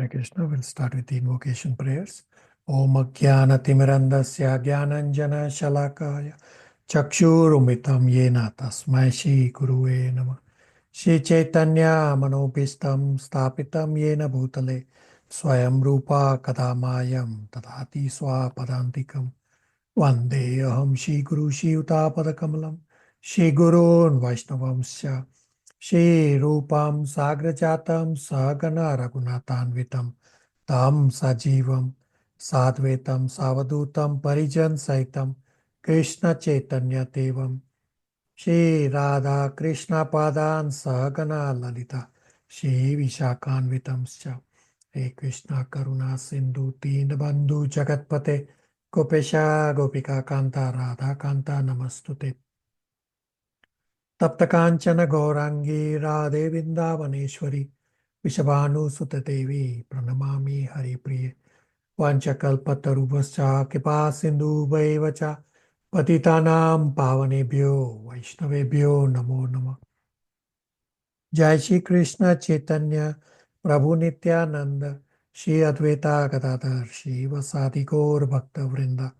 Hare Krishna. We'll start with the invocation prayers. Om Jnana-timirandasya Jnananjana Shalakaya Chakshurumitam Yena Tasmai Shri Guruve Namah. Shri Chaitanya Manopistam Stapitam Yena Bhutale Swayam Rupa Kadamayam Tadati Swapadantikam Vande Aham Shri Guru Shri Utapadakamalam Shri Gurun Vaishnavamsya Shri Rupam Sagrajatam Sagana Raghunathanvitam Tam Sajivam Sadvetam Savadutam Parijan Saitam Krishna Chaitanya Devam Shri Radha Krishna Padan Sagana Lalita Shri Vishakhanvitamscha Hare Krishna Karuna Sindhu Deenabandhu Jagatpate Gopesha Gopika Kanta Radha Kanta Namastute Tapta Kanchana Gaurangi Radhe Vrindavaneshwari Vishabhanu Sutta Devi Pranamami Hari Priye Vanchakalpatarubhascha Kripa Sindhu Vaivacha Patitanam Pavanebhyo Vaishnavebhyo Namo Namah. Jai Shri Krishna Chaitanya Prabhu Nityananda Shri Advaita Gadadhar Shri Vasadi Gaur Bhakta Vrinda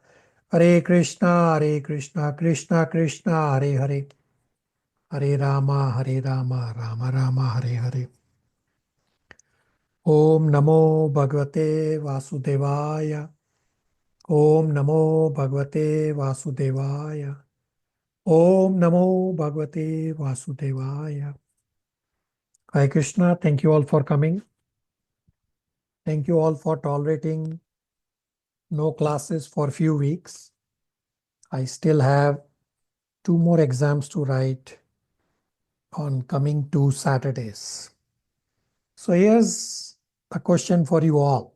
Hare Krishna Krishna Krishna Hare Hare Hare Rama Rama Rama Hare Hare. Om Namo Bhagavate Vasudevaya. Om Namo Bhagavate Vasudevaya. Om Namo Bhagavate Vasudevaya. Hare Krishna, thank you all for coming. Thank you all for tolerating no classes for a few weeks. I still have 2 more exams to write on coming 2 Saturdays. So here's a question for you all.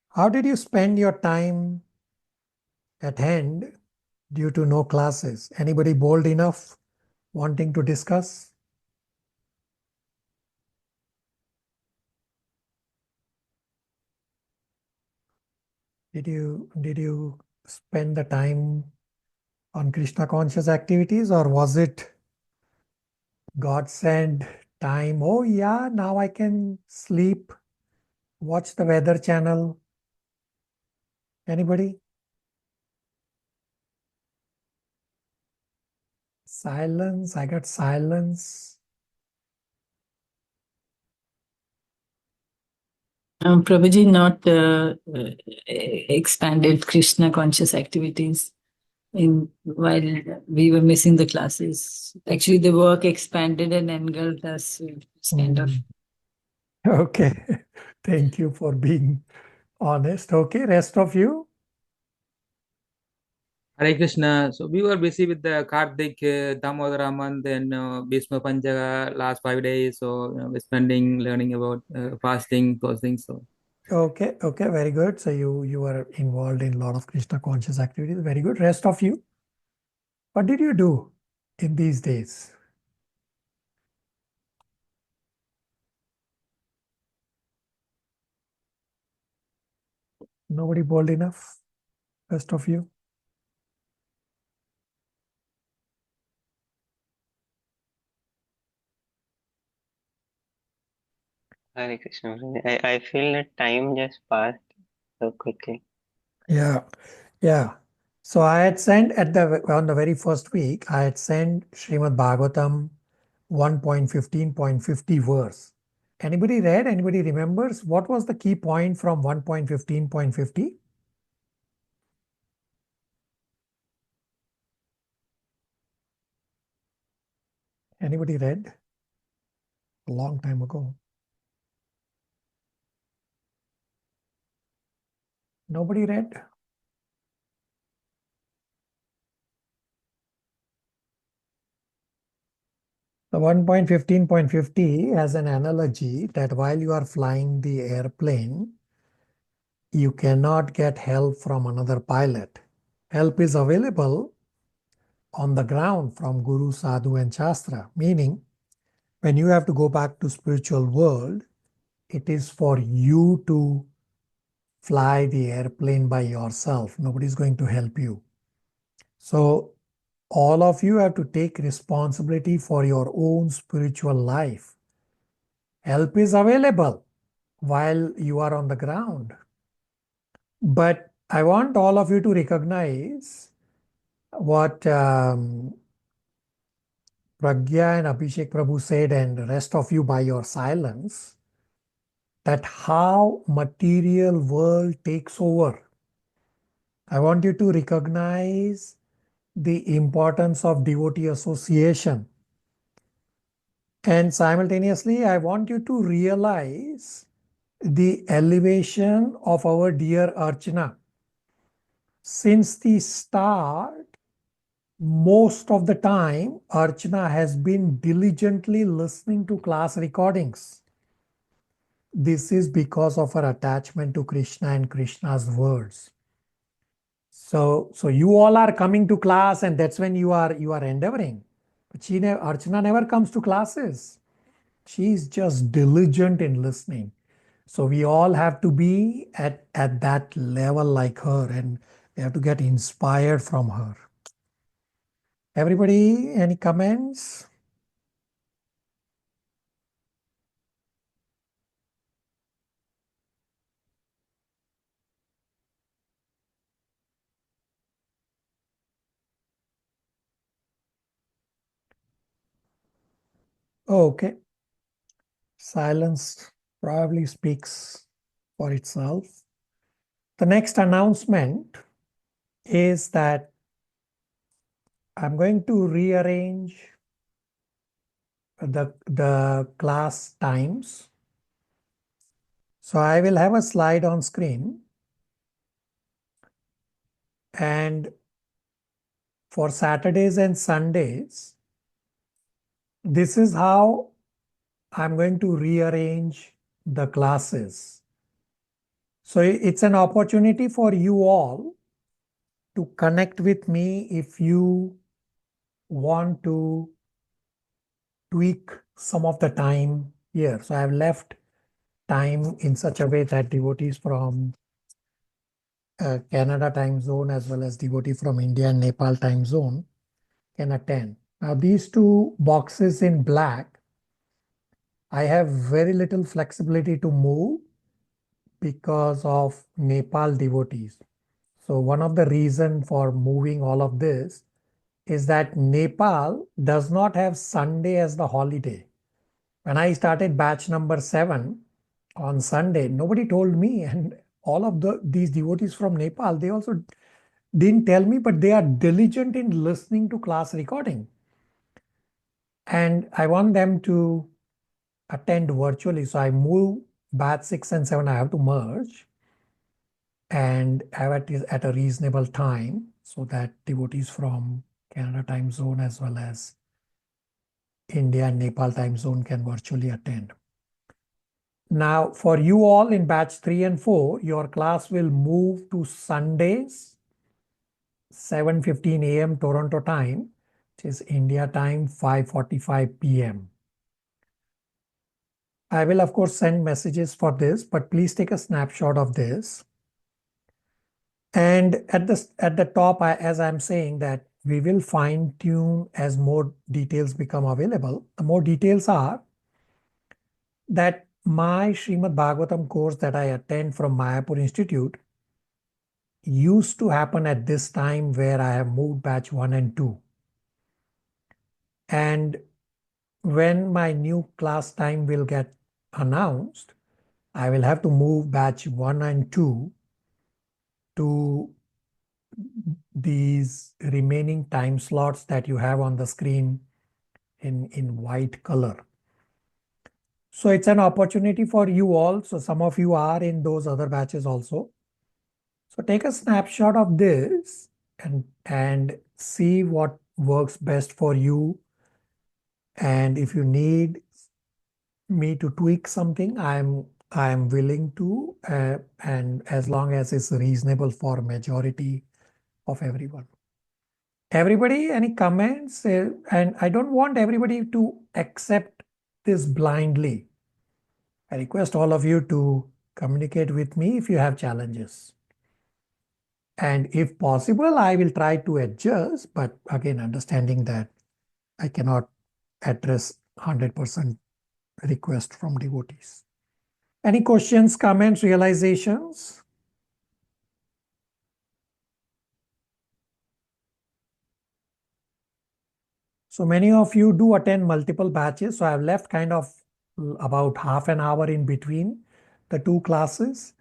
How did you spend your time at hand due to no classes? Anybody bold enough wanting to discuss? Did you spend the time on Krishna conscious activities, or was it God sent time? Oh yeah, now I can sleep, watch the weather channel. Anybody? Silence. I got silence. Prabhuji, not expanded Krishna conscious activities while we were missing the classes. Actually, the work expanded and engulfed us. Kind of. Okay. Thank you for being honest. Okay, rest of you? Hare Krishna. So we were busy with the Kartik, Damodaraman, then Bhishma Panchaga last 5 days. So we're spending learning about fasting, those things. So Okay, very good. So you were involved in a lot of Krishna conscious activities. Very good. Rest of you? What did you do in these days? Nobody bold enough? Rest of you? Hare Krishna. I feel that time just passed so quickly. Yeah. So I had sent on the very first week, I had sent Srimad Bhagavatam 1.15.50 verse. Anybody read? Anybody remembers? What was the key point from 1.15.50? Anybody read? A long time ago. Nobody read? The 1.15.50 has an analogy that while you are flying the airplane, you cannot get help from another pilot. Help is available on the ground from Guru, Sadhu and Shastra. Meaning, when you have to go back to spiritual world, it is for you to fly the airplane by yourself. Nobody is going to help you. So all of you have to take responsibility for your own spiritual life. Help is available. while you are on the ground. But I want all of you to recognize what Pragya and Abhishek Prabhu said, and the rest of you by your silence, that how material world takes over. I want you to recognize the importance of devotee association. And simultaneously, I want you to realize the elevation of our dear Archana. Since the start, most of the time, Archana has been diligently listening to class recordings. This is because of her attachment to Krishna and Krishna's words. So you all are coming to class, and that's when you are endeavoring. But Archana never comes to classes. She is just diligent in listening. So we all have to be at that level like her, and we have to get inspired from her. Everybody, any comments? Okay. Silence probably speaks for itself. The next announcement is that I'm going to rearrange the class times. So I will have a slide on screen, and for Saturdays and Sundays, this is how I'm going to rearrange the classes. So it's an opportunity for you all to connect with me if you want to tweak some of the time here. So I've left time in such a way that devotees from Canada time zone as well as devotee from India and Nepal time zone can attend. Now these two boxes in black, I have very little flexibility to move because of Nepal devotees. So one of the reasons for moving all of this is that Nepal does not have Sunday as the holiday. When I started batch number 7 on Sunday, nobody told me, and all of these devotees from Nepal, they also didn't tell me, but they are diligent in listening to class recording. And I want them to attend virtually. So I move batch 6 and 7, I have to merge and have it at a reasonable time so that devotees from Canada time zone as well as India and Nepal time zone can virtually attend. Now, for you all in batch 3 and 4, your class will move to Sundays, 7:15 a.m. Toronto time, which is India time, 5:45 p.m. I will, of course, send messages for this, but please take a snapshot of this. And at the top, as I'm saying, that we will fine tune as more details become available. The more details are that my Srimad Bhagavatam course that I attend from Mayapur Institute used to happen at this time where I have moved batch 1 and 2. And when my new class time will get announced, I will have to move batch 1 and 2 to these remaining time slots that you have on the screen in white color. So it's an opportunity for you all. So some of you are in those other batches also. So take a snapshot of this and see what works best for you. And if you need me to tweak something, I'm willing to, and as long as it's reasonable for majority of everyone. Everybody, any comments? And I don't want everybody to accept this blindly. I request all of you to communicate with me if you have challenges. And if possible, I will try to adjust, but again, understanding that I cannot address 100% request from devotees. Any questions, comments, realizations? So many of you do attend multiple batches. So I've left kind of about half an hour in between the two classes.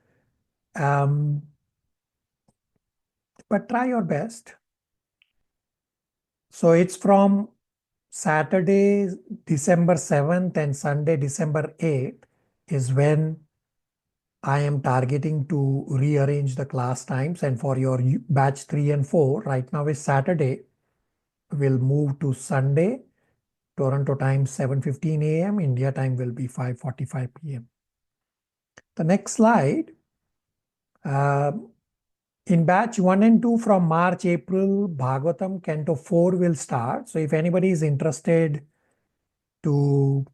But try your best. So it's from Saturday, December 7th and Sunday, December 8th is when I am targeting to rearrange the class times. And for your batch 3 and 4, right now is Saturday, we'll move to Sunday, Toronto time 7:15 a.m. India time will be 5:45 p.m. The next slide. In batch 1 and 2 from March, April, Bhagavatam Canto 4 will start. So if anybody is interested to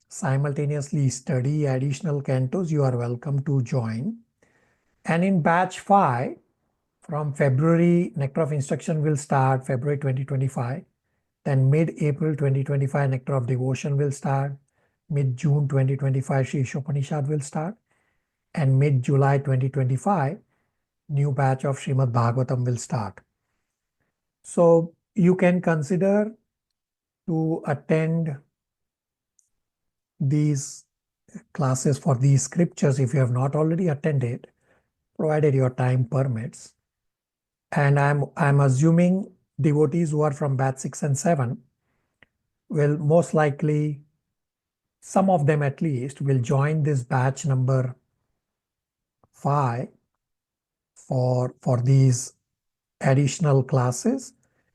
simultaneously study additional cantos, you are welcome to join. And in batch 5, from February, Nectar of Instruction will start February 2025. Then mid-April 2025, Nectar of Devotion will start. Mid-June 2025, Sri Ishopanishad will start. And mid-July 2025, new batch of Srimad Bhagavatam will start. So you can consider to attend these classes for these scriptures if you have not already attended, provided your time permits. And I'm assuming devotees who are from batch 6 and 7 will most likely, some of them at least, will join this batch number 5 for these additional classes.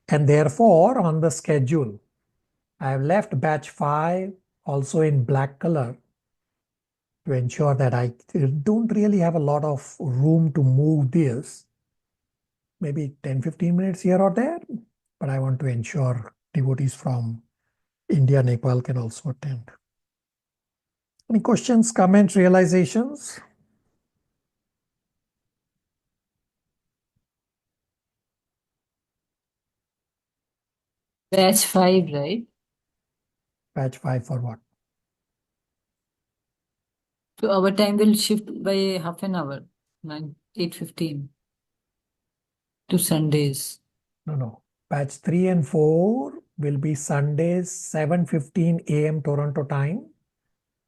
And therefore, on the schedule, I have left batch 5 also in black color to ensure that I don't really have a lot of room to move this, maybe 10-15 minutes here or there, but I want to ensure devotees from India, Nepal can also attend. Any questions, comments, realizations? Batch 5, right? Batch 5 for what? So our time will shift by half an hour, 8:15 to Sundays. No. Batch 3 and 4 will be Sundays, 7:15 a.m. Toronto time,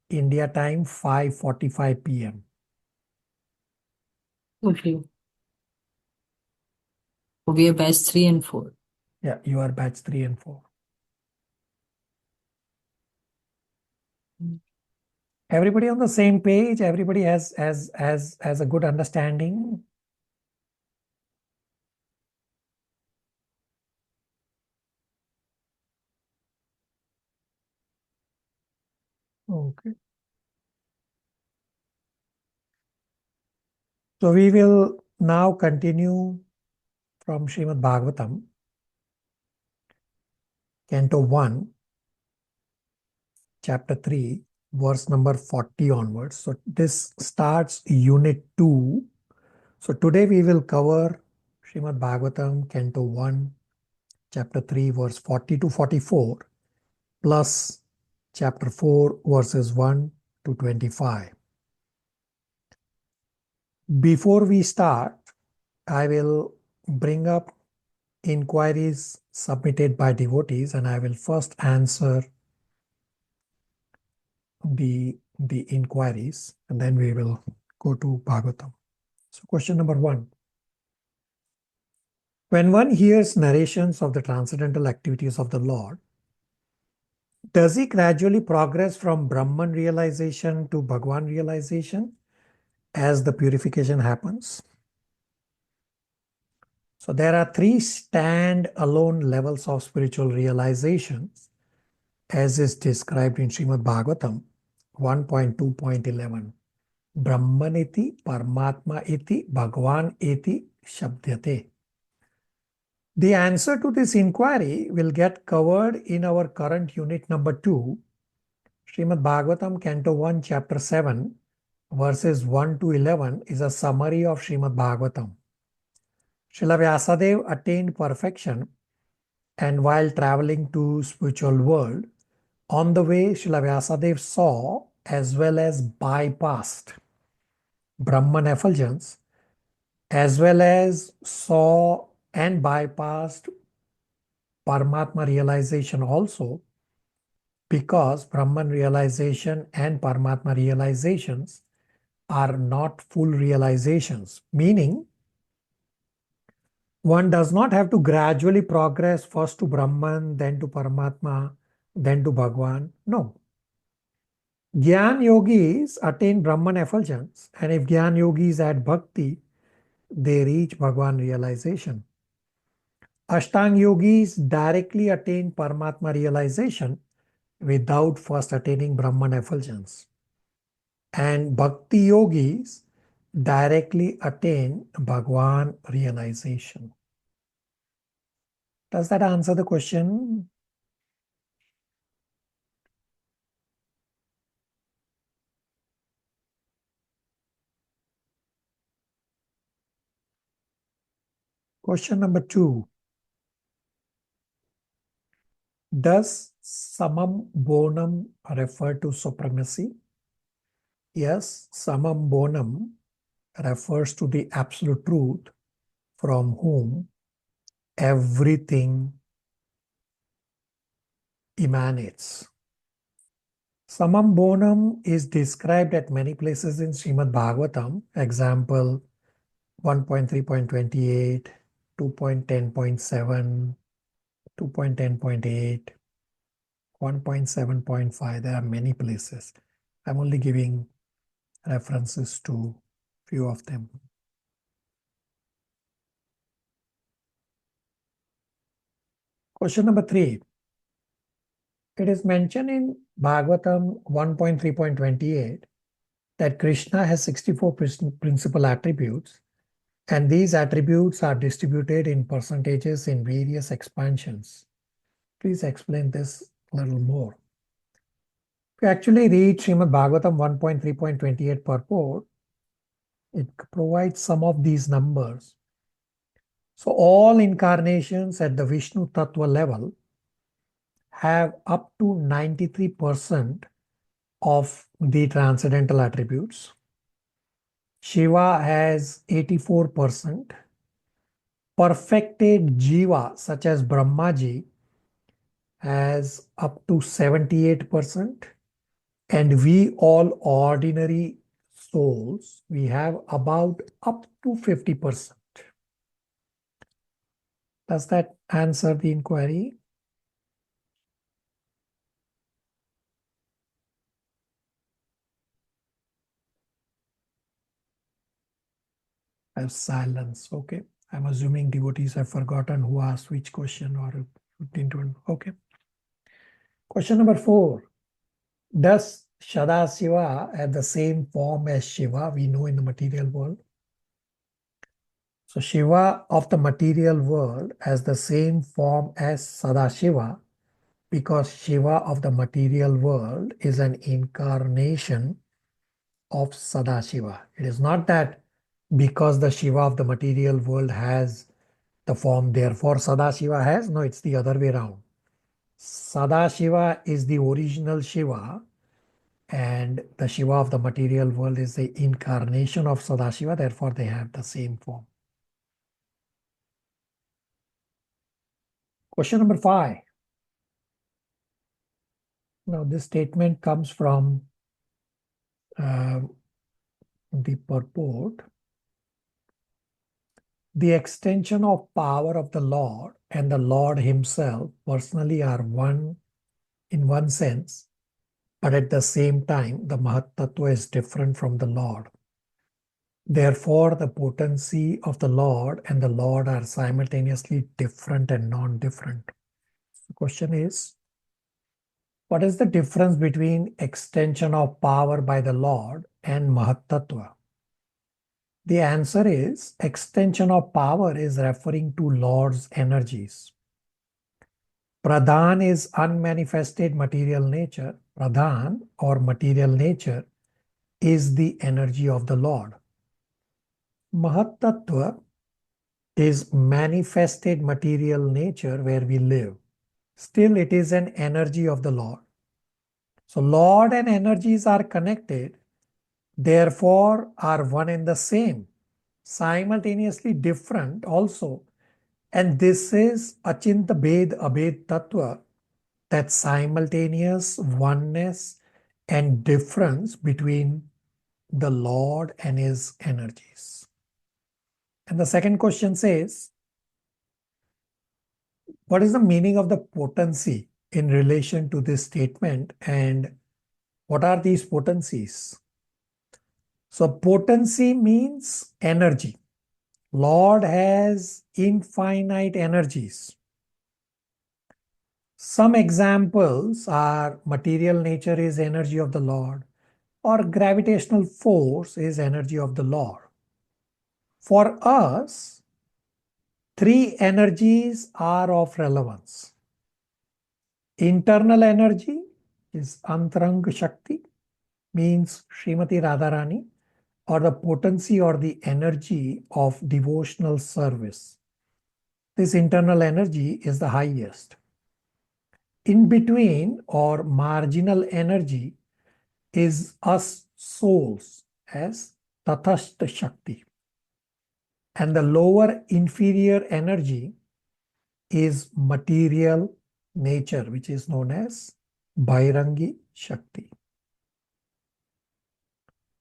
India time, 5:45 p.m. Okay. So we are batch 3 and 4. Yeah, you are batch 3 and 4. Everybody on the same page? Everybody has a good understanding? Okay. So we will now continue from Srimad Bhagavatam, Canto 1, Chapter 3, verse number 40 onwards. So this starts Unit 2. So today we will cover Srimad Bhagavatam, Canto 1, Chapter 3, verse 40 to 44, plus Chapter 4, verses 1 to 25. Before we start, I will bring up inquiries submitted by devotees, and I will first answer the inquiries, and then we will go to Bhagavatam. So question number 1. When one hears narrations of the transcendental activities of the Lord, does he gradually progress from Brahman realization to Bhagwan realization as the purification happens? So there are 3 stand-alone levels of spiritual realization as is described in Srimad Bhagavatam 1.2.11. Brahmaniti, Paramatma iti, Bhagwan iti, Shabdyate. The answer to this inquiry will get covered in our current unit number 2, Srimad Bhagavatam, Canto 1, Chapter 7, verses 1 to 11 is a summary of Srimad Bhagavatam. Srila Vyasadeva attained perfection, and while traveling to spiritual world, on the way Srila Vyasadeva saw as well as bypassed Brahman effulgence, as well as saw and bypassed Paramatma realization also, because Brahman realization and Paramatma realizations are not full realizations, meaning one does not have to gradually progress first to Brahman, then to Paramatma, then to Bhagwan. No. Gyan yogis attain Brahman effulgence, and if Gyan yogis add bhakti, they reach Bhagwan realization. Ashtang yogis directly attain Paramatma realization without first attaining Brahman effulgence. And bhakti yogis directly attain Bhagwan realization. Does that answer the question? Question number 2. Does samam bonam refer to supremacy? Yes, samam bonam refers to the absolute truth from whom everything emanates. Samam bonam is described at many places in Srimad Bhagavatam. Example 1.3.28, 2.10.7, 2.10.8, 1.7.5. There are many places. I'm only giving references to few of them. Question number 3. It is mentioned in Bhagavatam 1.3.28 that Krishna has 64 principal attributes, and these attributes are distributed in percentages in various expansions. Please explain this a little more. If you actually read Srimad Bhagavatam 1.3.28 purport, it provides some of these numbers. So all incarnations at the Vishnu Tattva level have up to 93% of the transcendental attributes. Shiva has 84%. Perfected Jiva, such as Brahmaji, has up to 78%. And we all ordinary souls, we have about up to 50%. Does that answer the inquiry? I have silence. Okay. I'm assuming devotees have forgotten who asked which question or 15 to. Okay. Question number 4. Does Sadashiva have the same form as Shiva we know in the material world? So Shiva of the material world has the same form as Sadashiva because Shiva of the material world is an incarnation of Sadashiva. It is not that because the Shiva of the material world has the form, therefore Sadashiva has. No, it's the other way around. Sadashiva is the original Shiva, and the Shiva of the material world is the incarnation of Sadashiva, therefore they have the same form. Question number 5. Now this statement comes from the purport. The extension of power of the Lord and the Lord himself personally are one in one sense, but at the same time, the Mahat Tattva is different from the Lord. Therefore, the potency of the Lord and the Lord are simultaneously different and non-different. The question is, what is the difference between extension of power by the Lord and Mahat Tattva? The answer is, extension of power is referring to Lord's energies. Pradhan is unmanifested material nature. Pradhan or material nature is the energy of the Lord. Mahat Tattva is manifested material nature where we live. Still, it is an energy of the Lord. So Lord and energies are connected, therefore are one and the same, simultaneously different also. And this is Achint Bhed Abhed Tattva, that simultaneous oneness and difference between the Lord and his energies. And the second question says, what is the meaning of the potency in relation to this statement, and what are these potencies? So potency means energy. Lord has infinite energies. Some examples are material nature is energy of the Lord, or gravitational force is energy of the Lord. For us, three energies are of relevance. Internal energy is Antarang Shakti, means Srimati Radharani, or the potency or the energy of devotional service. This internal energy is the highest. In between or marginal energy is us souls as Tathastha Shakti. And the lower inferior energy is material nature, which is known as Bhairangi Shakti.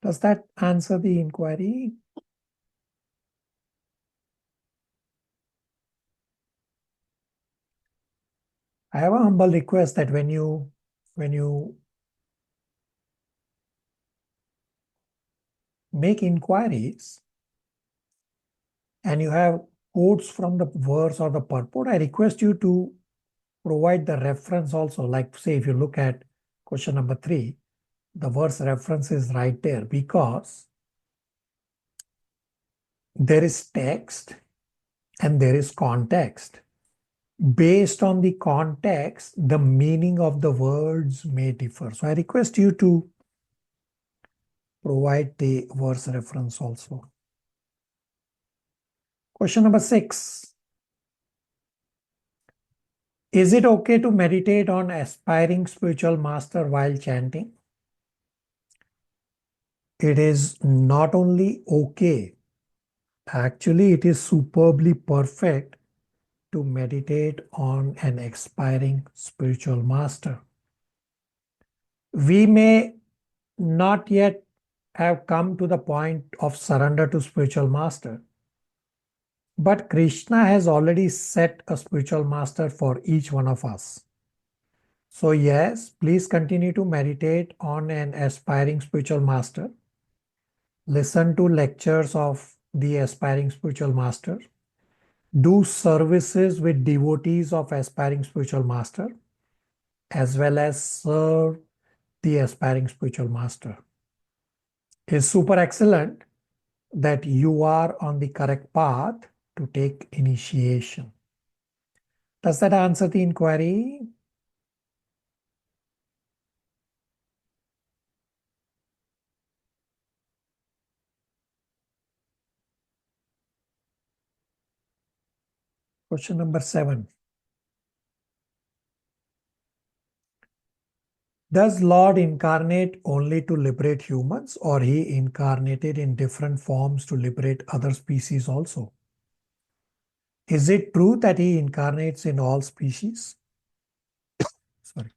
Does that answer the inquiry? I have a humble request that when you make inquiries and you have quotes from the verse or the purport, I request you to provide the reference also. Like say, if you look at question number 3, the verse reference is right there, because there is text and there is context. Based on the context, the meaning of the words may differ. So I request you to provide the verse reference also. Question number 6. Is it okay to meditate on aspiring spiritual master while chanting? It is not only okay, actually it is superbly perfect to meditate on an aspiring spiritual master. We may not yet have come to the point of surrender to spiritual master, but Krishna has already set a spiritual master for each one of us. So yes, please continue to meditate on an aspiring spiritual master. Listen to lectures of the aspiring spiritual master. Do services with devotees of aspiring spiritual master, as well as serve the aspiring spiritual master. It's super excellent that you are on the correct path to take initiation. Does that answer the inquiry? Question number 7. Does Lord incarnate only to liberate humans, or he incarnated in different forms to liberate other species also? Is it true that he incarnates in all species? Sorry.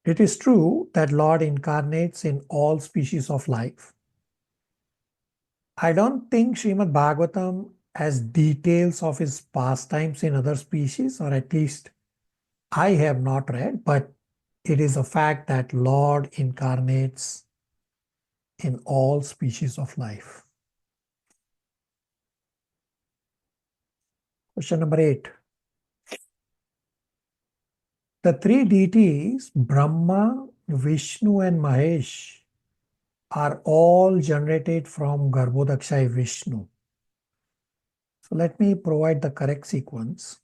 It is true that Lord incarnates in all species of life. I don't think Srimad Bhagavatam has details of his pastimes in other species, or at least I have not read, but it is a fact that Lord incarnates in all species of life. Question number 8. The three deities, Brahma, Vishnu and Mahesh, are all generated from Garbhodakshai Vishnu. So let me provide the correct sequence.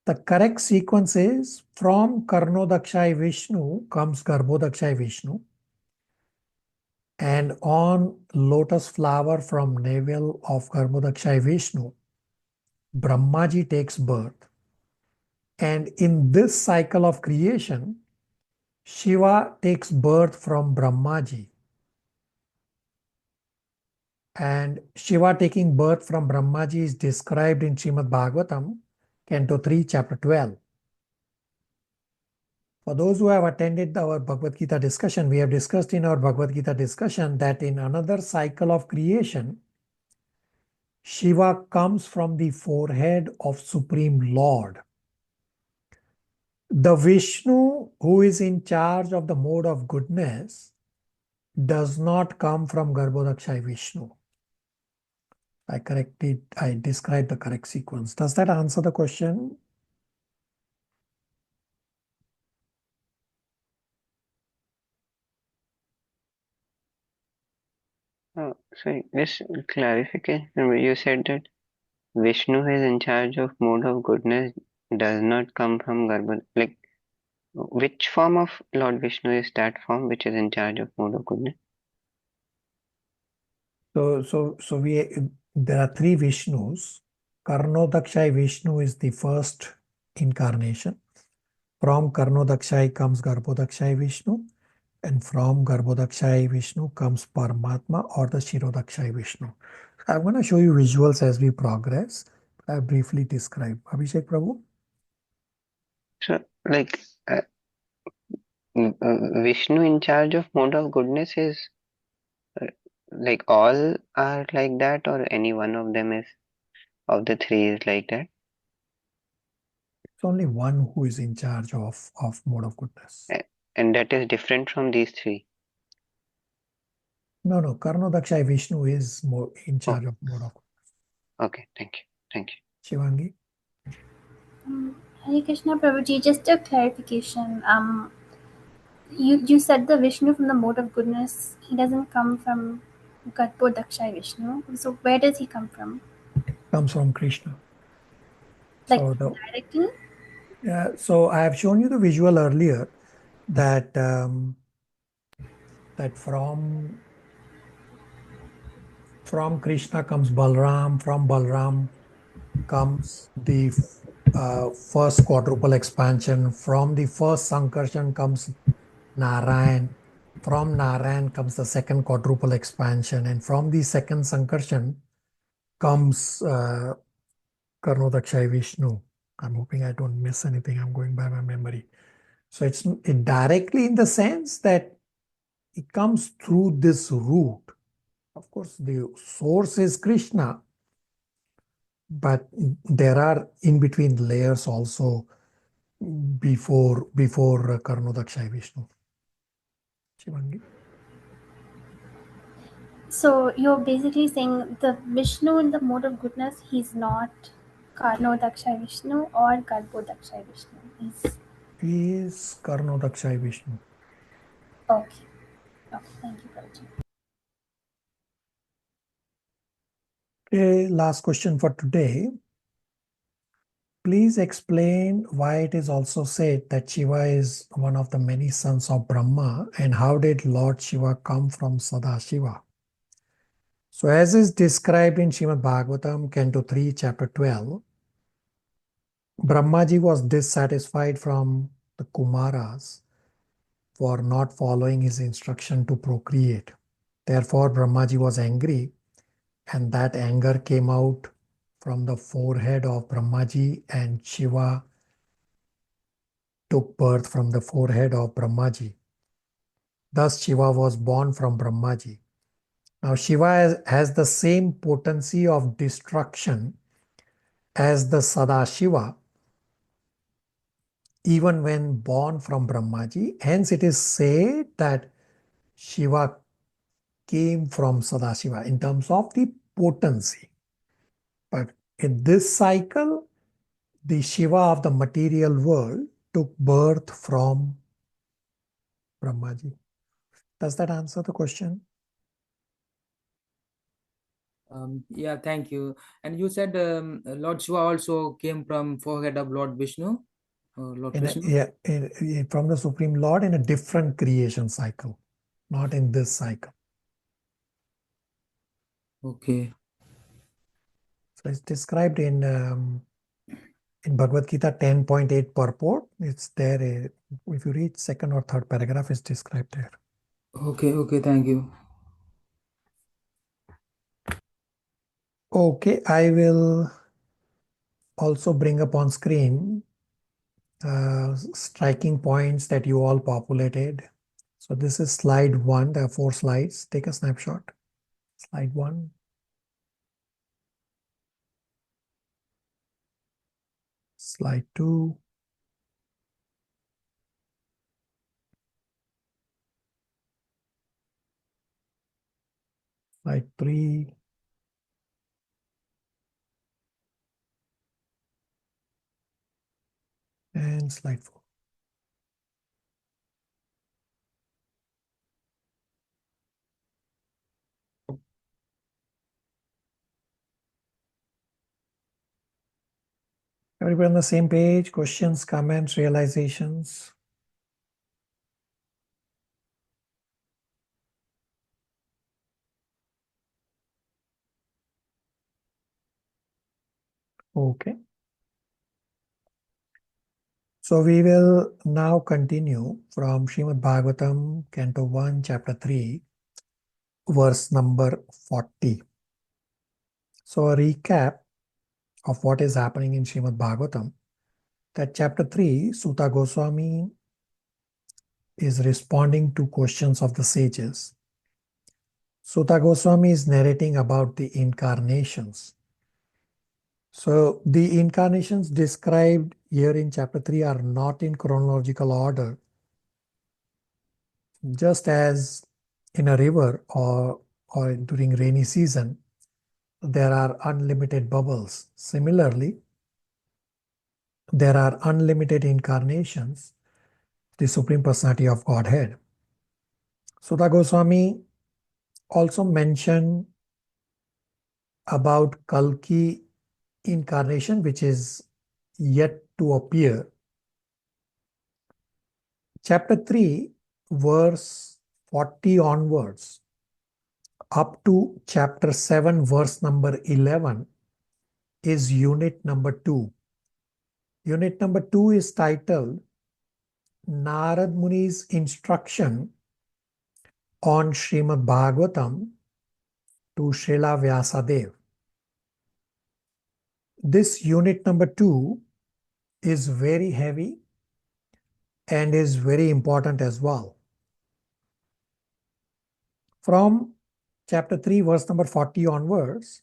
The correct sequence is from Karnodakshai Vishnu comes Garbhodakshai Vishnu, and on lotus flower from navel of Garbhodakshai Vishnu, Brahmaji takes birth. And in this cycle of creation, Shiva takes birth from Brahmaji. And Shiva taking birth from Brahmaji is described in Srimad Bhagavatam, Canto 3, Chapter 12. For those who have attended our Bhagavad Gita discussion, we have discussed in our Bhagavad Gita discussion that in another cycle of creation, Shiva comes from the forehead of Supreme Lord. The Vishnu who is in charge of the mode of goodness does not come from Garbhodakshai Vishnu. I described the correct sequence. Does that answer the question? Oh, sorry, this clarification. You said that Vishnu who is in charge of mode of goodness does not come from Garbha. Like, which form of Lord Vishnu is that form which is in charge of mode of goodness? So there are three Vishnus. Karnodakshai Vishnu is the first incarnation. From Karnodakshai comes Garbhodakshai Vishnu, and from Garbhodakshai Vishnu comes Paramatma or the Shirodakshai Vishnu. I'm going to show you visuals as we progress. I briefly describe. Abhishek Prabhu? So, like, Vishnu in charge of mode of goodness is uh, like all are like that, or any one of them is of the three is like that? It's only one who is in charge of mode of goodness. And that is different from these three. No, Karnodakshai Vishnu is more in charge of mode of goodness. Okay, thank you. Shivangi? Hare Krishna Prabhuji, just a clarification. You said the Vishnu from the mode of goodness, he doesn't come from Garbhodakshai Vishnu. So where does he come from? Comes from Krishna. Like So directly? so I have shown you the visual earlier that that from Krishna comes Balram, from Balram comes the first quadruple expansion, from the first Sankarshan comes Narayan, from Narayan comes the second quadruple expansion, and from the second Sankarshan comes Karnodakshai Vishnu. I'm hoping I don't miss anything. I'm going by my memory. So it's directly in the sense that it comes through this route. Of course, the source is Krishna, but there are in between layers also before Karnodakshai Vishnu. Shivangi? So you're basically saying the Vishnu in the mode of goodness, he's not Karnodakshai Vishnu or Garbhodakshai Vishnu. He is Karnodakshai Vishnu. Okay. Thank you, Prabhuji. Okay, last question for today. Please explain why it is also said that Shiva is one of the many sons of Brahma, and how did Lord Shiva come from Sadashiva? So as is described in Srimad Bhagavatam, Canto 3, Chapter 12, Brahmaji was dissatisfied from the Kumaras for not following his instruction to procreate. Therefore, Brahmaji was angry, and that anger came out from the forehead of Brahmaji, and Shiva took birth from the forehead of Brahmaji. Thus, Shiva was born from Brahmaji. Now, Shiva has the same potency of destruction as the Sadashiva, even when born from Brahmaji. Hence, it is said that Shiva came from Sadashiva in terms of the potency. But in this cycle, the Shiva of the material world took birth from Brahmaji. Does that answer the question? Yeah, thank you. And you said Lord Shiva also came from forehead of Lord Vishnu? Vishnu? From the Supreme Lord in a different creation cycle, not in this cycle. Okay. So it's described in In Bhagavad Gita 10.8 purport, it's there. If you read second or third paragraph, it's described there. Okay, thank you. Okay, I will also bring up on screen striking points that you all populated. So this is slide 1. There are 4 slides. Take a snapshot. Slide 1. Slide 2. Slide 3. And slide 4. Everybody on the same page? Questions, comments, realizations? Okay. So we will now continue from Srimad Bhagavatam, Canto 1, Chapter 3, verse number 40. So a recap of what is happening in Srimad Bhagavatam. That Chapter 3, Suta Goswami is responding to questions of the sages. Suta Goswami is narrating about the incarnations. So the incarnations described here in Chapter 3 are not in chronological order. Just as in a river or during rainy season, there are unlimited bubbles. Similarly, there are unlimited incarnations, the Supreme Personality of Godhead. Sutta Goswami also mentioned about Kalki incarnation, which is yet to appear. Chapter 3, verse 40 onwards, up to chapter 7, verse number 11, is unit number 2. Unit number 2 is titled Narad Muni's instruction on Srimad Bhagavatam to Srila Vyasadeva. This unit number 2 is very heavy and is very important as well. From chapter 3, verse number 40 onwards,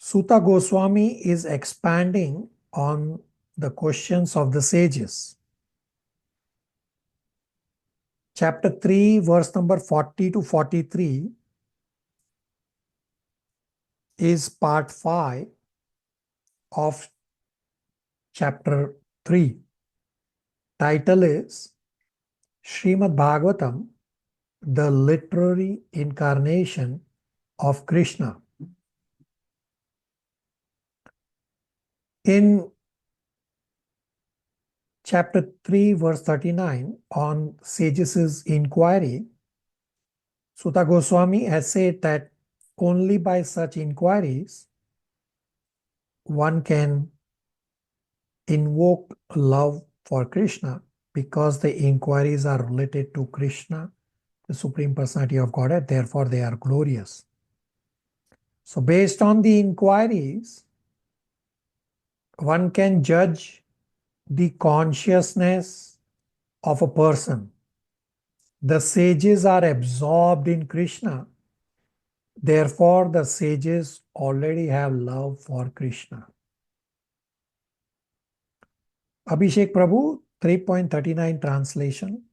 Sutta Goswami is expanding on the questions of the sages. Chapter 3, verse number 40 to 43 is part 5 of chapter 3. Title is Srimad Bhagavatam, the literary incarnation of Krishna. In chapter 3, verse 39, on sages' inquiry, Sutta Goswami has said that only by such inquiries one can invoke love for Krishna, because the inquiries are related to Krishna, the Supreme Personality of Godhead, therefore they are glorious. So based on the inquiries, one can judge the consciousness of a person. The sages are absorbed in Krishna, therefore the sages already have love for Krishna. Abhishek Prabhu, 3.39 translation.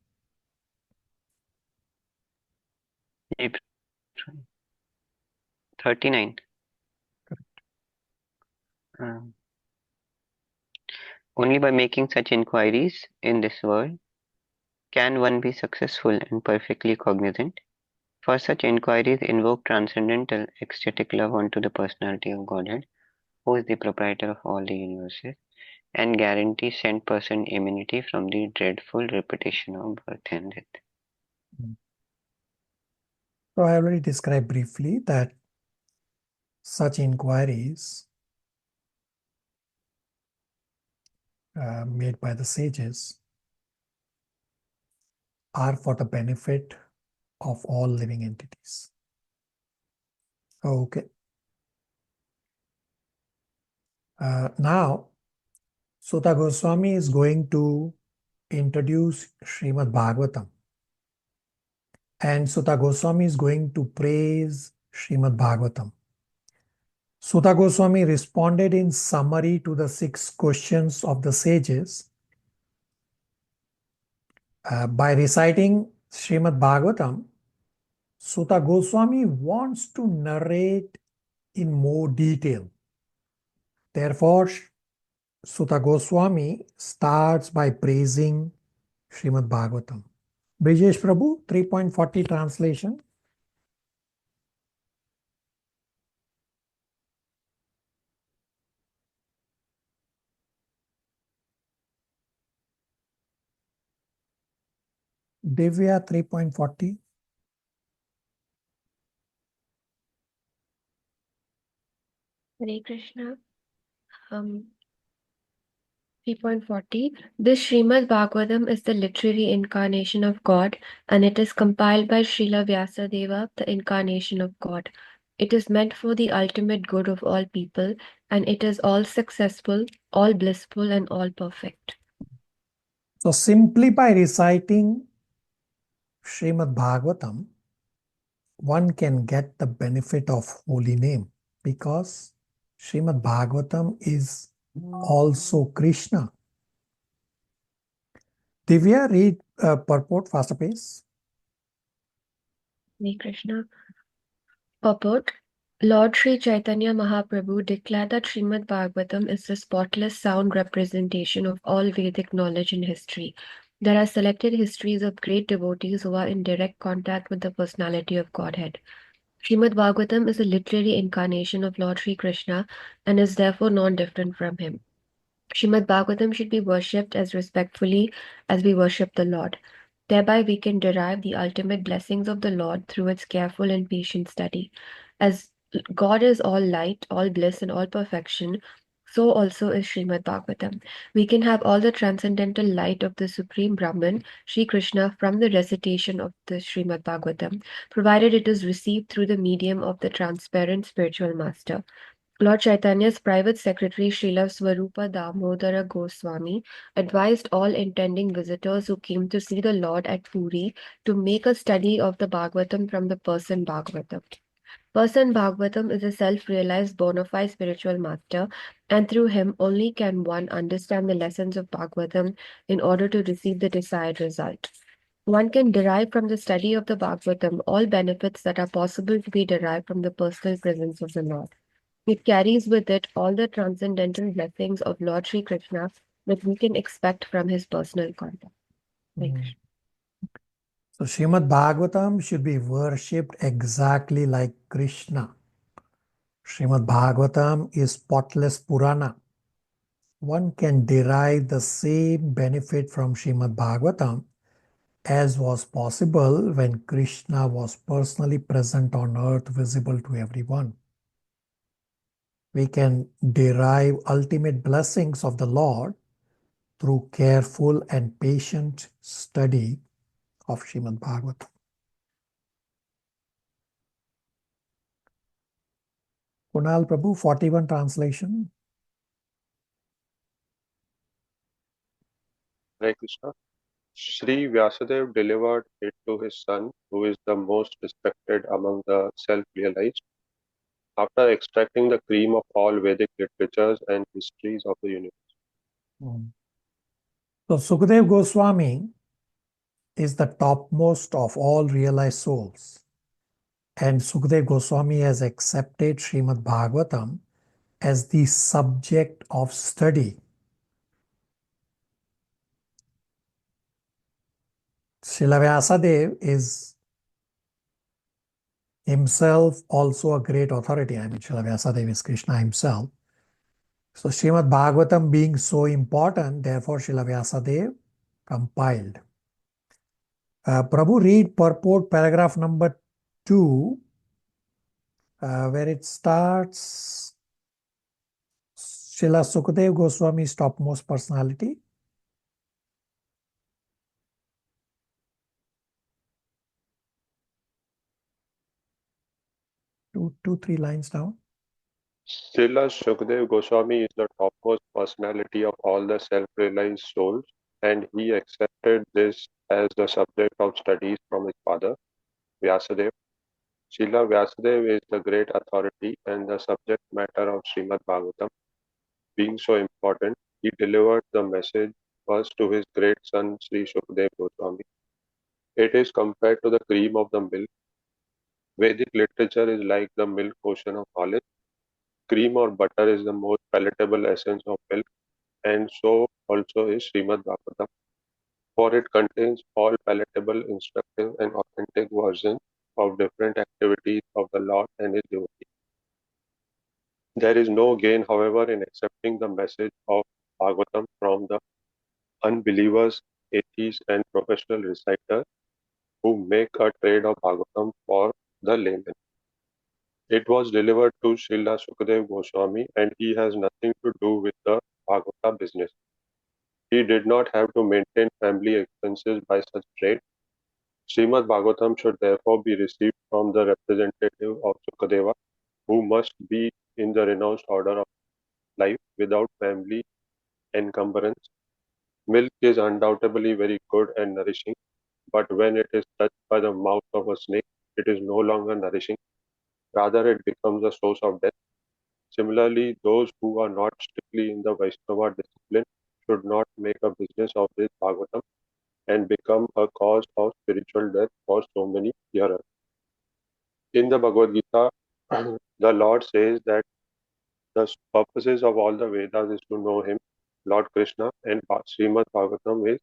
Yep. 39. Only by making such inquiries in this world can one be successful and perfectly cognizant. For such inquiries invoke transcendental ecstatic love unto the personality of Godhead, who is the proprietor of all the universes, and guarantee sent person immunity from the dreadful repetition of birth and death. So I already described briefly that such inquiries made by the sages are for the benefit of all living entities. Okay. Now, Sutta Goswami is going to introduce Srimad Bhagavatam. And Sutta Goswami is going to praise Srimad Bhagavatam. Sutta Goswami responded in summary to the 6 questions of the sages by reciting Srimad Bhagavatam. Sutta Goswami wants to narrate in more detail. Therefore, Sutta Goswami starts by praising Srimad Bhagavatam. Brijesh Prabhu, 3.40 translation. Divya, 3.40. Hare Krishna. 3.40. This Srimad Bhagavatam is the literary incarnation of God, and it is compiled by Srila Vyasadeva, the incarnation of God. It is meant for the ultimate good of all people, and it is all successful, all blissful, and all perfect. So simply by reciting Srimad Bhagavatam, one can get the benefit of holy name, because Srimad Bhagavatam is also Krishna. Divya, read purport, faster pace. Hare Krishna. Purport. Lord Sri Chaitanya Mahaprabhu declared that Srimad Bhagavatam is the spotless sound representation of all Vedic knowledge and history. There are selected histories of great devotees who are in direct contact with the personality of Godhead. Srimad Bhagavatam is a literary incarnation of Lord Sri Krishna and is therefore non-different from him. Srimad Bhagavatam should be worshipped as respectfully as we worship the Lord. Thereby we can derive the ultimate blessings of the Lord through its careful and patient study. As God is all light, all bliss, and all perfection, so also is Srimad Bhagavatam. We can have all the transcendental light of the Supreme Brahman, Sri Krishna, from the recitation of the Srimad Bhagavatam, provided it is received through the medium of the transparent spiritual master. Lord Chaitanya's private secretary Srila Swarupa Damodara Goswami advised all intending visitors who came to see the Lord at Puri to make a study of the Bhagavatam from the Person Bhagavatam. Person Bhagavatam is a self-realized bona fide spiritual master, and through him only can one understand the lessons of Bhagavatam in order to receive the desired result. One can derive from the study of the Bhagavatam all benefits that are possible to be derived from the personal presence of the Lord. It carries with it all the transcendental blessings of Lord Sri Krishna that we can expect from his personal contact. Thanks. So Srimad Bhagavatam should be worshipped exactly like Krishna. Srimad Bhagavatam is spotless Purana. One can derive the same benefit from Srimad Bhagavatam as was possible when Krishna was personally present on earth, visible to everyone. We can derive ultimate blessings of the Lord through careful and patient study of Srimad Bhagavatam. Kunal Prabhu, 41 translation. Hare Krishna. Sri Vyasadeva delivered it to his son, who is the most respected among the self-realized, after extracting the cream of all Vedic literatures and histories of the universe. So Sukadev Goswami is the topmost of all realized souls. And Sukadev Goswami has accepted Srimad Bhagavatam as the subject of study. Srila Vyasadeva is himself also a great authority. I mean, Srila Vyasadeva is Krishna himself. So Srimad Bhagavatam being so important, therefore Srila Vyasadeva compiled. Prabhu, read purport paragraph number 2, where it starts. Srila Sukadev Goswami's topmost personality. Three lines down. Srila Sukadev Goswami is the topmost personality of all the self-realized souls, and he accepted this as the subject of studies from his father, Vyasadeva. Srila Vyasadeva is the great authority and the subject matter of Srimad Bhagavatam. Being so important, he delivered the message first to his great son Sri Sukadev Goswami. It is compared to the cream of the milk. Vedic literature is like the milk ocean of knowledge. Cream or butter is the most palatable essence of milk, and so also is Srimad Bhagavatam, for it contains all palatable, instructive, and authentic versions of different activities of the Lord and his devotees. There is no gain, however, in accepting the message of Bhagavatam from the unbelievers, atheists, and professional reciters who make a trade of Bhagavatam for the layman. It was delivered to Srila Sukadev Goswami, and he has nothing to do with the Bhagavata business. He did not have to maintain family expenses by such trade. Srimad Bhagavatam should therefore be received from the representative of Sukadeva, who must be in the renounced order of life without family encumbrance. Milk is undoubtedly very good and nourishing, but when it is touched by the mouth of a snake, it is no longer nourishing. Rather, it becomes a source of death. Similarly, those who are not strictly in the Vaishnava discipline should not make a business of this Bhagavatam and become a cause of spiritual death for so many hearers. In the Bhagavad Gita, the Lord says that the purposes of all the Vedas is to know Him, Lord Krishna, and Srimad Bhagavatam is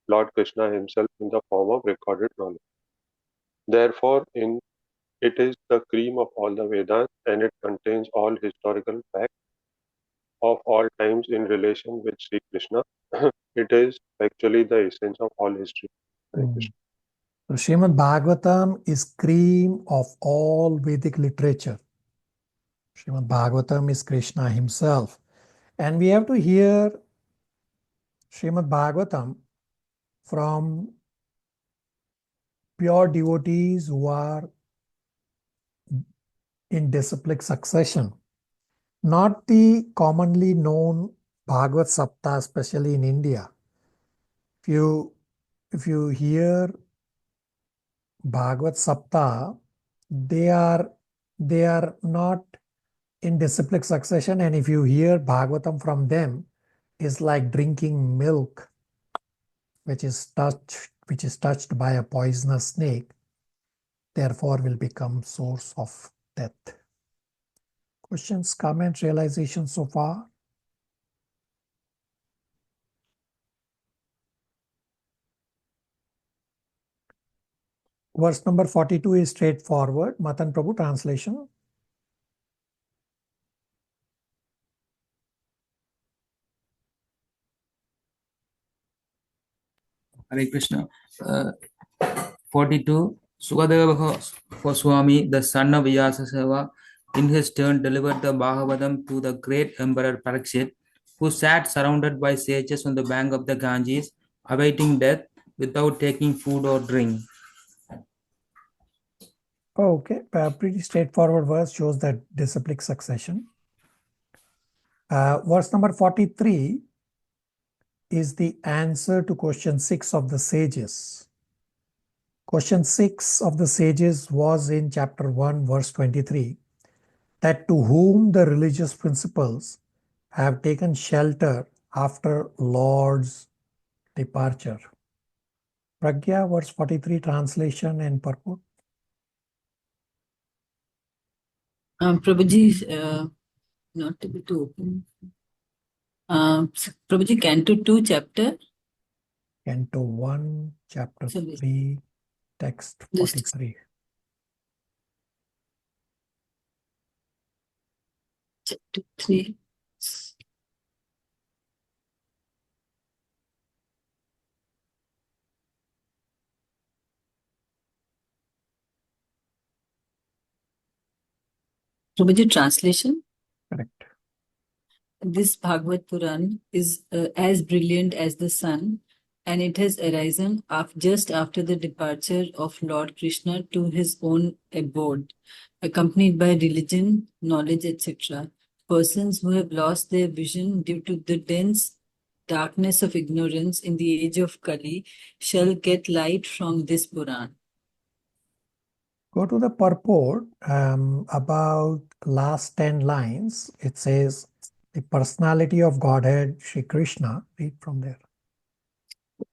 Lord Krishna Himself in the form of recorded knowledge. Therefore, it is the cream of all the Vedas, and it contains all historical facts of all times in relation with Sri Krishna. It is actually the essence of all history. Hare Krishna. So Srimad Bhagavatam is cream of all Vedic literature. Srimad Bhagavatam is Krishna himself. And we have to hear Srimad Bhagavatam from pure devotees who are in disciplic succession. Not the commonly known Bhagavad Sapta, especially in India. If you hear Bhagavad Sapta, they are not in disciplic succession, and if you hear Bhagavatam from them, it's like drinking milk which is touched by a poisonous snake, therefore will become source of death. Questions, comments, realizations so far? Verse number 42 is straightforward. Matan Prabhu translation. Hare Krishna. 42. Sukadeva Goswami, the son of Vyasaseva, in his turn delivered the Bhagavatam to the great emperor Pariksit, who sat surrounded by sages on the bank of the Ganges, awaiting death without taking food or drink. Okay, pretty straightforward verse, shows that disciplic succession. Verse number 43 is the answer to question 6 of the sages. Question 6 of the sages was in chapter 1, verse 23, that to whom the religious principles have taken shelter after Lord's departure. Pragya, verse 43, translation and purport. Prabhuji, not able to open. Prabhuji, Canto 2, chapter? Canto 1, chapter 3, text 43. Chapter 3. Prabhuji, translation? Correct. this Bhagavad Puran is as brilliant as the sun, and it has arisen just after the departure of Lord Krishna to his own abode, accompanied by religion, knowledge, etc. Persons who have lost their vision due to the dense darkness of ignorance in the age of Kali shall get light from this Puran. Go to the purport about last 10 lines. It says, the personality of Godhead, Sri Krishna. Read from there.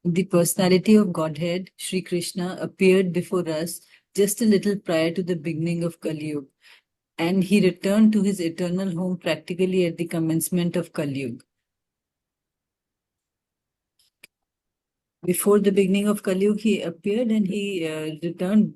The personality of Godhead, Sri Krishna, appeared before us just a little prior to the beginning of Kali Yuga, and he returned to his eternal home practically at the commencement of Kali Yuga. Before the beginning of Kali Yuga, he appeared and he returned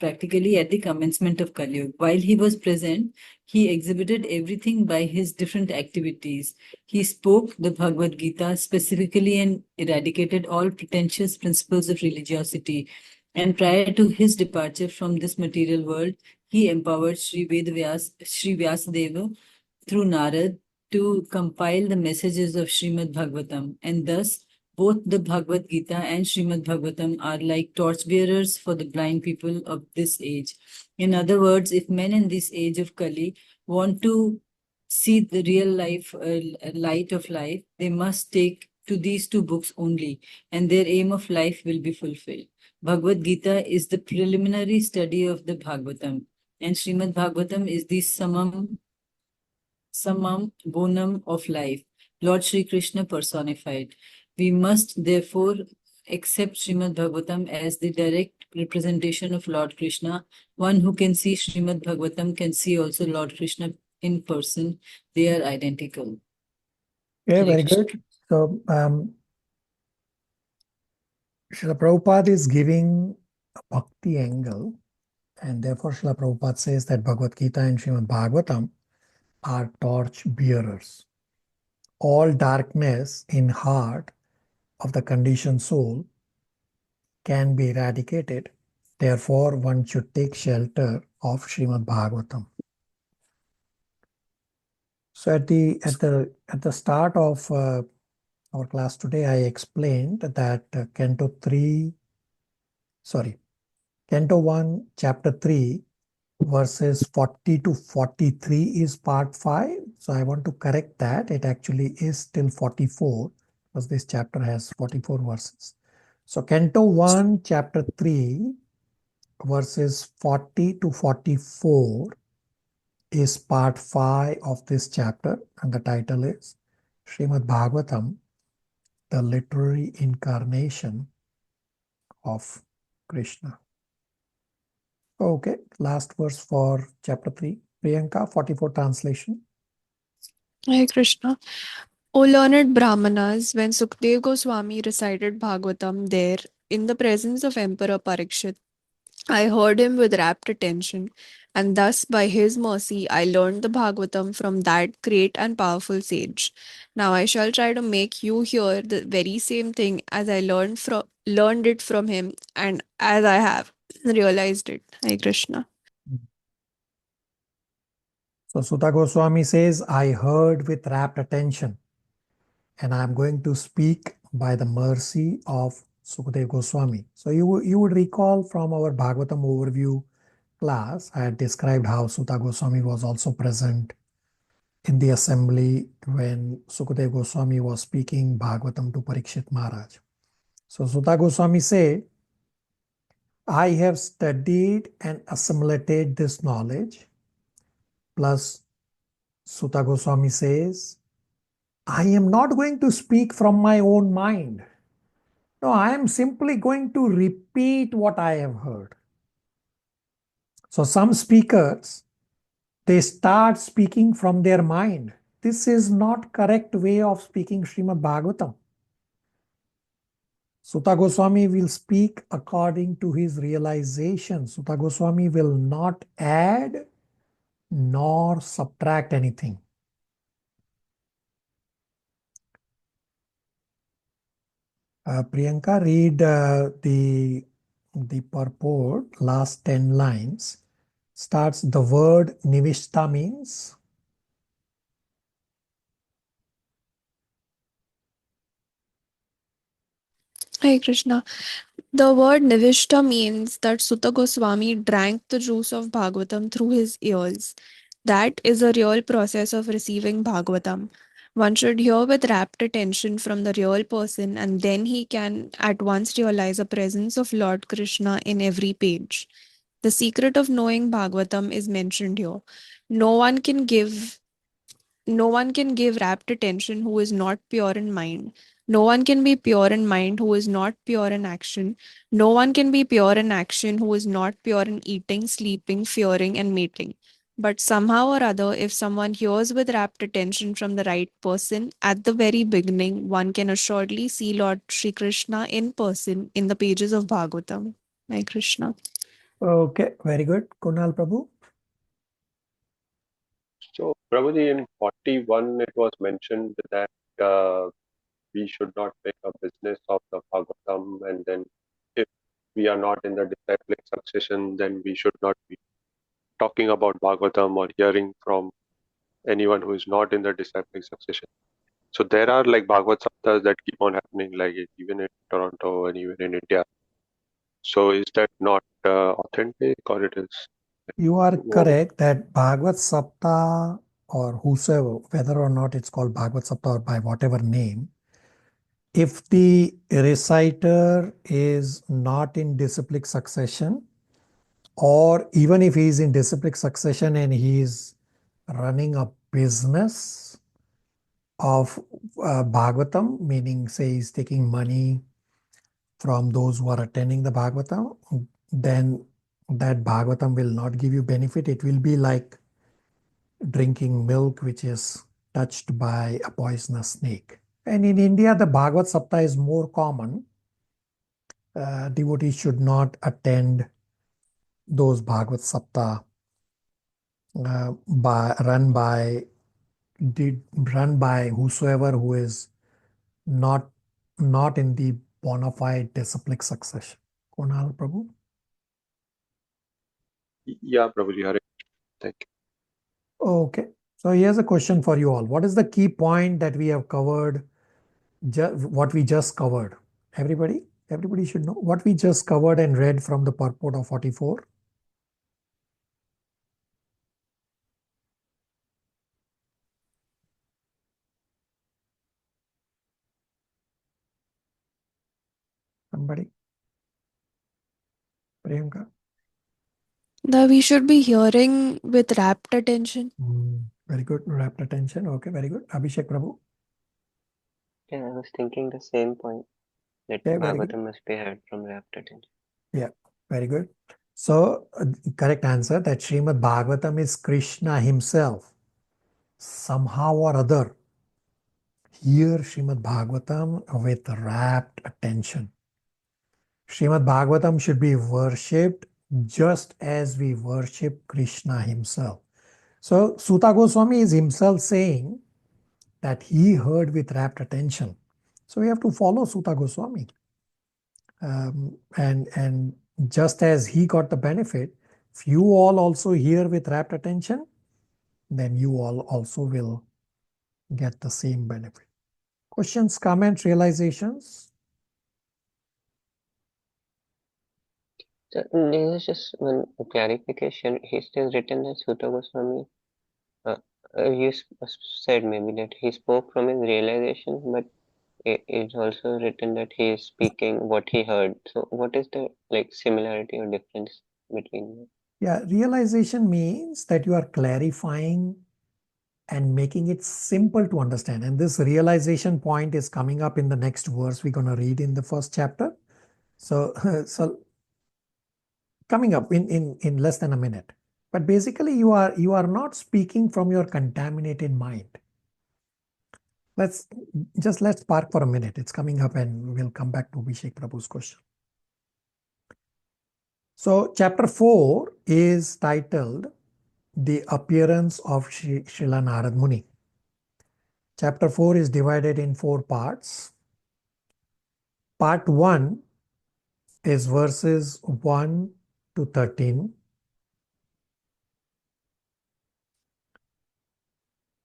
practically at the commencement of Kali Yuga. While he was present, he exhibited everything by his different activities. He spoke the Bhagavad Gita specifically and eradicated all pretentious principles of religiosity. And prior to his departure from this material world, he empowered Sri Vyasadeva through Narad to compile the messages of Srimad Bhagavatam, and thus both the Bhagavad Gita and Srimad Bhagavatam are like torchbearers for the blind people of this age. In other words, if men in this age of Kali want to see the real life, light of life, they must take to these two books only, and their aim of life will be fulfilled. Bhagavad Gita is the preliminary study of the Bhagavatam, and Srimad Bhagavatam is the summum bonum of life, Lord Sri Krishna personified. We must therefore accept Srimad Bhagavatam as the direct representation of Lord Krishna. One who can see Srimad Bhagavatam can see also Lord Krishna in person. They are identical. Okay, Hare very Krishna. good. So, Srila Prabhupada is giving a bhakti angle, and therefore Srila Prabhupada says that Bhagavad Gita and Srimad Bhagavatam are torch bearers. All darkness in heart of the conditioned soul can be eradicated. Therefore, one should take shelter of Srimad Bhagavatam. So at the start of our class today, I explained that Canto 1, Chapter 3, verses 40 to 43 is part 5. So I want to correct that. It actually is till 44 because this chapter has 44 verses. So Canto 1, Chapter 3, verses 40 to 44 is part 5 of this chapter, and the title is Srimad Bhagavatam, the literary incarnation of Krishna. Okay, last verse for chapter 3. Priyanka, 44 translation. Hare Krishna. O learned Brahmanas, when Sukdev Goswami recited Bhagavatam there, in the presence of Emperor Pariksit, I heard him with rapt attention, and thus by his mercy I learned the Bhagavatam from that great and powerful sage. Now I shall try to make you hear the very same thing as I learned it from him, and as I have realized it. Hare Krishna. So Sutta Goswami says, I heard with rapt attention, and I am going to speak by the mercy of Sukadeva Goswami. So you would recall from our Bhagavatam overview class, I had described how Sutta Goswami was also present in the assembly when Sukadeva Goswami was speaking Bhagavatam to Pariksit Maharaj. So Sutta Goswami said, I have studied and assimilated this knowledge. Plus, Sutta Goswami says, I am not going to speak from my own mind. No, I am simply going to repeat what I have heard. So some speakers, they start speaking from their mind. This is not correct way of speaking Srimad Bhagavatam. Sutta Goswami will speak according to his realization. Sutta Goswami will not add nor subtract anything. Priyanka, read the purport, last 10 lines. Starts, the word nivishta means? Hare Krishna. The word Nivishta means that Sutta Goswami drank the juice of Bhagavatam through his ears. That is a real process of receiving Bhagavatam. One should hear with rapt attention from the real person, and then he can at once realize the presence of Lord Krishna in every page. The secret of knowing Bhagavatam is mentioned here. No one can give no one can give rapt attention who is not pure in mind. No one can be pure in mind who is not pure in action. No one can be pure in action who is not pure in eating, sleeping, fearing, and mating. But somehow or other, if someone hears with rapt attention from the right person, at the very beginning, one can assuredly see Lord Sri Krishna in person in the pages of Bhagavatam. Hare Krishna. Okay, very good. Kunal Prabhu. So, Prabhuji, in 41, it was mentioned that we should not make a business of the Bhagavatam, and then if we are not in the disciplic succession, then we should not be talking about Bhagavatam or hearing from anyone who is not in the disciplic succession. So there are like Bhagavad Saptas that keep on happening, like even in Toronto and even in India. So is that not authentic, or it is? You are What? correct that Bhagavad Sapta or whosoever, whether or not it's called Bhagavad Sapta or by whatever name, if the reciter is not in disciplic succession, or even if he is in disciplic succession and he is running a business of Bhagavatam, meaning say he's taking money from those who are attending the Bhagavatam, then that Bhagavatam will not give you benefit. It will be like drinking milk which is touched by a poisonous snake. And in India, the Bhagavad Sapta is more common. Devotees should not attend those Bhagavad Sapta run by whosoever who is not in the bona fide disciplic succession. Kunal Prabhu. Yeah, Prabhuji, Hare. Thank you. Okay. So here's a question for you all. What is the key point that we have covered? What we just covered? Everybody should know what we just covered and read from the purport of 44. Somebody? Priyanka? That we should be hearing with rapt attention. Very good. Rapt attention. Okay, very good. Abhishek Prabhu. Yeah, I was thinking the same point that Okay, very good. Bhagavatam must be heard from rapt attention. Yeah, very good. So, correct answer that Srimad Bhagavatam is Krishna himself. Somehow or other, hear Srimad Bhagavatam with rapt attention. Srimad Bhagavatam should be worshipped just as we worship Krishna himself. So, Suta Goswami is himself saying that he heard with rapt attention. So, we have to follow Suta Goswami. And just as he got the benefit, if you all also hear with rapt attention, then you all also will get the same benefit. Questions, comments, realizations? So there is just one clarification. He still written as Sutta Goswami. You said maybe that he spoke from his realization, but it's also written that he is speaking what he heard. So what is the similarity or difference between them? Yeah, realization means that you are clarifying and making it simple to understand. And this realization point is coming up in the next verse we're going to read in the first chapter. So, so coming up in less than a minute. But basically, you are not speaking from your contaminated mind. Let's park for a minute. It's coming up, and we'll come back to Abhishek Prabhu's question. So, chapter 4 is titled The Appearance of Srila Narad Muni. Chapter 4 is divided in 4 parts. Part 1 is verses 1 to 13.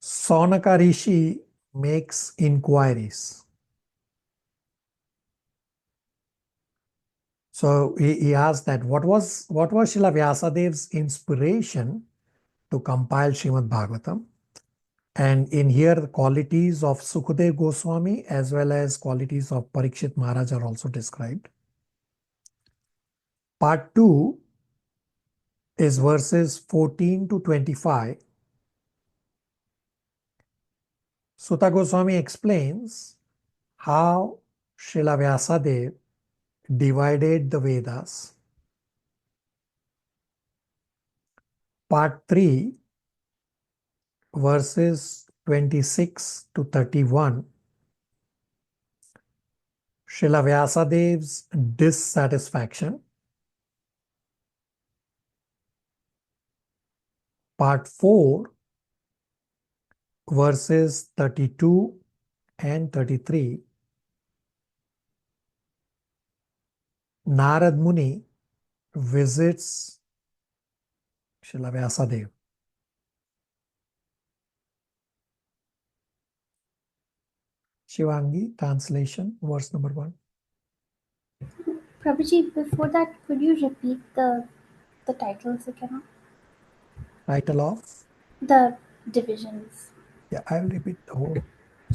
Saunaka Rishi makes inquiries. So he asked that what was Srila Vyasadev's inspiration to compile Srimad Bhagavatam? And in here, the qualities of Sukadev Goswami as well as qualities of Pariksit Maharaj are also described. Part 2 is verses 14 to 25. Sutta Goswami explains how Srila Vyasadeva divided the Vedas. Part 3, verses 26 to 31, Srila Vyasadev's dissatisfaction. Part 4, verses 32 and 33, Narad Muni visits Srila Vyasadeva. Shivangi, translation, verse number 1. Prabhuji, before that, could you repeat the titles again? Title of? The divisions. Yeah, I will repeat the whole.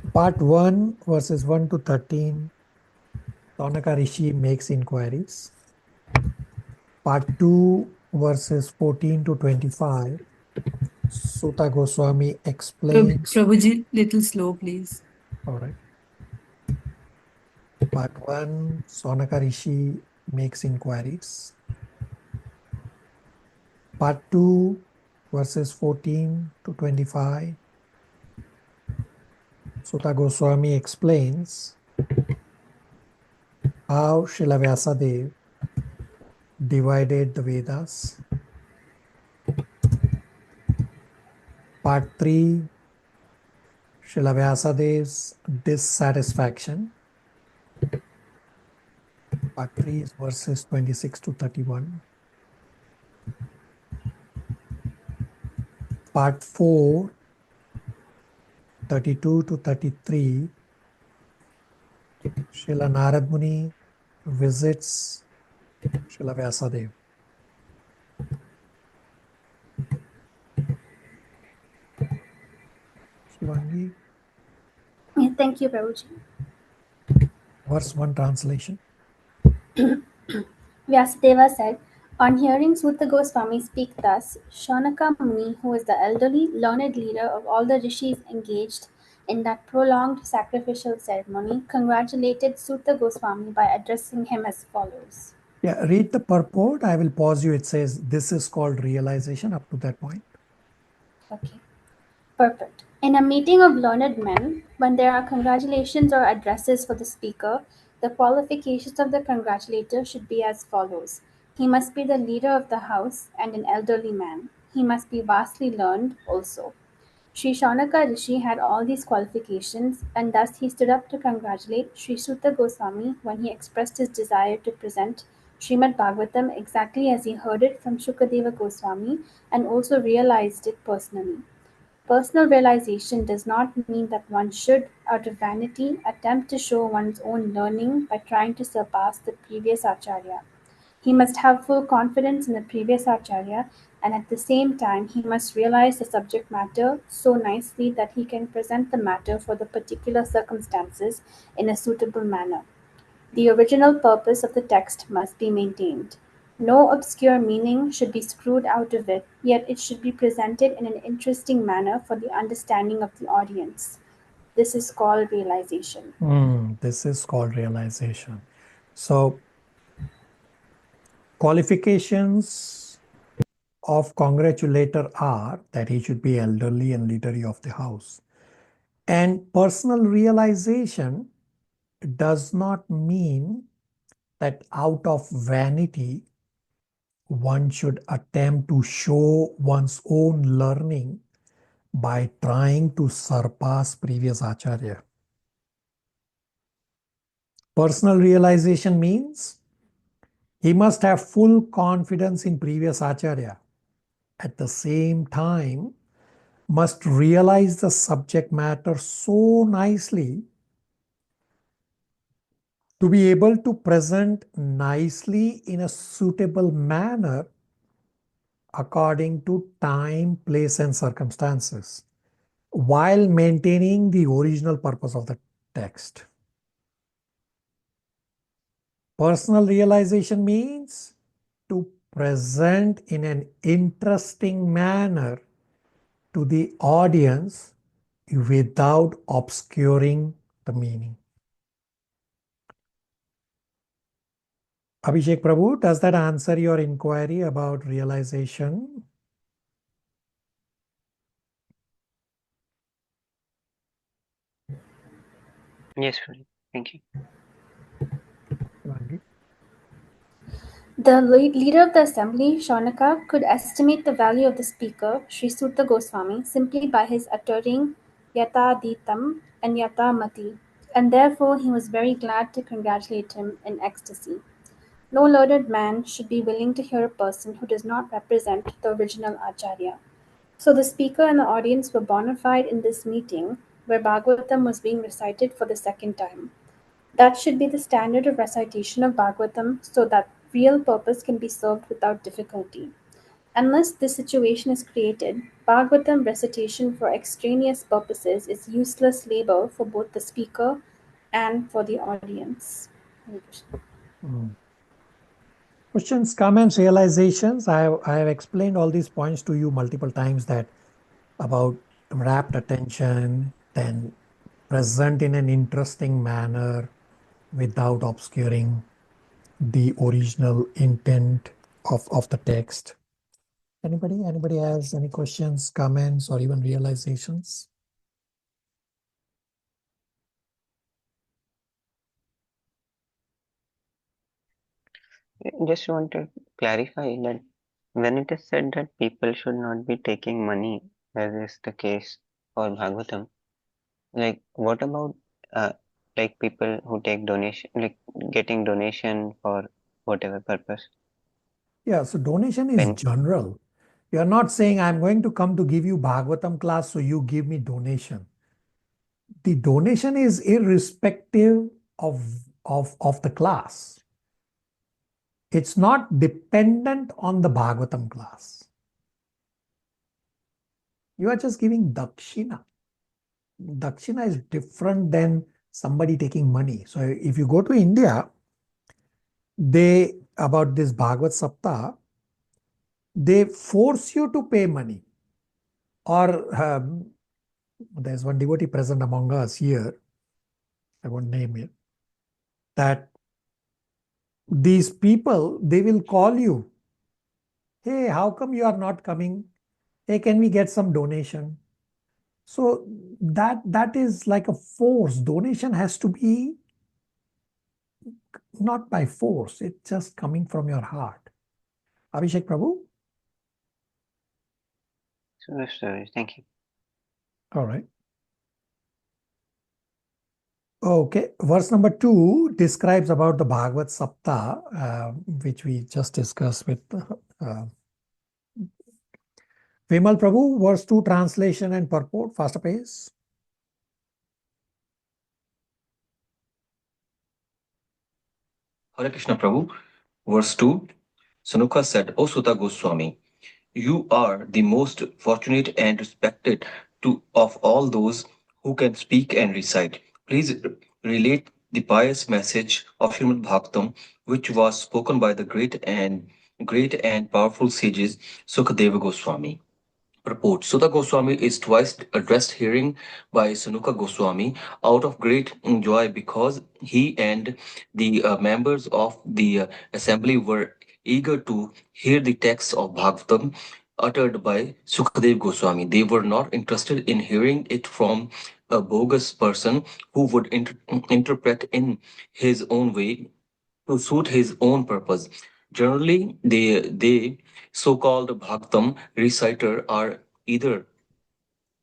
So part 1, verses 1 to 13, Taunaka Rishi makes inquiries. Part 2, verses 14 to 25, Sutta Goswami explains. Prabhuji, little slow, please. All right. Part 1, Sonaka Rishi makes inquiries. Part 2, verses 14 to 25, Sutta Goswami explains how Srila Vyasadeva divided the Vedas. Part 3, Srila Vyasadev's dissatisfaction. Part 3 is verses 26 to 31. Part 4, 32 to 33, Srila Narad Muni visits Srila Vyasadeva. Shivangi, Yeah, thank you, Prabhuji. verse 1 translation. Vyasadeva said, on hearing Sutta Goswami speak thus, Shaunaka Muni, who is the elderly, learned leader of all the rishis engaged in that prolonged sacrificial ceremony, congratulated Sutta Goswami by addressing him as follows. Yeah, read the purport. I will pause you. It says this is called realization up to that point. Okay. Perfect. In a meeting of learned men, when there are congratulations or addresses for the speaker, the qualifications of the congratulator should be as follows. He must be the leader of the house and an elderly man. He must be vastly learned also. Sri Shaunaka Rishi had all these qualifications, and thus he stood up to congratulate Sri Sutta Goswami when he expressed his desire to present Srimad Bhagavatam exactly as he heard it from Shukadeva Goswami and also realized it personally. Personal realization does not mean that one should, out of vanity, attempt to show one's own learning by trying to surpass the previous Acharya. He must have full confidence in the previous Acharya, and at the same time he must realize the subject matter so nicely that he can present the matter for the particular circumstances in a suitable manner. The original purpose of the text must be maintained. No obscure meaning should be screwed out of it, yet it should be presented in an interesting manner for the understanding of the audience. This is called realization. This is called realization. So, qualifications of congratulator are that he should be elderly and leader of the house. And personal realization does not mean that out of vanity one should attempt to show one's own learning by trying to surpass previous acharya. Personal realization means he must have full confidence in previous acharya. At the same time, must realize the subject matter so nicely to be able to present nicely in a suitable manner according to time, place, and circumstances, while maintaining the original purpose of the text. Personal realization means to present in an interesting manner to the audience without obscuring the meaning. Abhishek Prabhu, does that answer your inquiry about realization? Yes, Swami. Thank you. Rangi? The leader of the assembly, Shaunaka, could estimate the value of the speaker, Sri Suta Goswami, simply by his uttering Yata Ditam and Yata Mati, and therefore he was very glad to congratulate him in ecstasy. No learned man should be willing to hear a person who does not represent the original Acharya. So the speaker and the audience were bona fide in this meeting, where Bhagavatam was being recited for the second time. That should be the standard of recitation of Bhagavatam so that real purpose can be served without difficulty. Unless this situation is created, Bhagavatam recitation for extraneous purposes is useless labor for both the speaker and for the audience. Questions, comments, realizations. I have explained all these points to you multiple times, that about rapt attention, then present in an interesting manner without obscuring the original intent of the text. Anybody has any questions, comments, or even realizations? Just want to clarify that when it is said that people should not be taking money, as is the case for Bhagavatam, like what about like people who take donation, like getting donation for whatever purpose? Yeah, so donation is When general. You are not saying I'm going to come to give you Bhagavatam class, so you give me donation. The donation is irrespective of the class. It's not dependent on the Bhagavatam class. You are just giving dakshina. Dakshina is different than somebody taking money. So if you go to India, about this Bhagavad Saptah, they force you to pay money. Or there's one devotee present among us here, I won't name it, that these people, they will call you, hey, how come you are not coming? Hey, can we get some donation? So that is like a force. Donation has to be not by force. It's just coming from your heart. Abhishek Prabhu? so, thank you. All right. Okay, verse number 2 describes about the Bhagavad Saptah, which we just discussed with Vimal Prabhu. Verse 2 translation and purport, faster pace. Hare Krishna Prabhu, verse 2, Sanuka said, O Sutta Goswami, you are the most fortunate and respected of all those who can speak and recite. Please relate the pious message of Srimad Bhagavatam, which was spoken by the great and powerful sages Sukadeva Goswami. Purport. Sutta Goswami is twice addressed hearing by Sanuka Goswami out of great joy because he and the members of the assembly were eager to hear the text of Bhagavatam uttered by Sukadev Goswami. They were not interested in hearing it from a bogus person who would interpret in his own way to suit his own purpose. Generally, they so-called Bhaktam reciter are either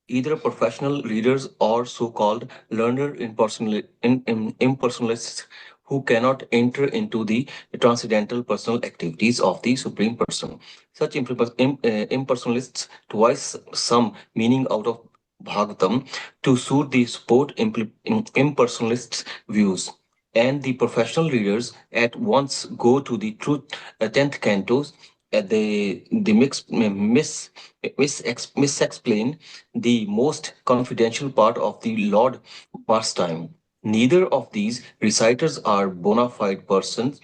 professional readers or so-called learned impersonalists who cannot enter into the transcendental personal activities of the Supreme Person. Such impersonalists twice some meaning out of Bhagavatam to suit the support impersonalists' views. and the professional readers at once go to the truth 10th cantos. They misexplain the most confidential part of the Lord pastime. Neither of these reciters are bona fide persons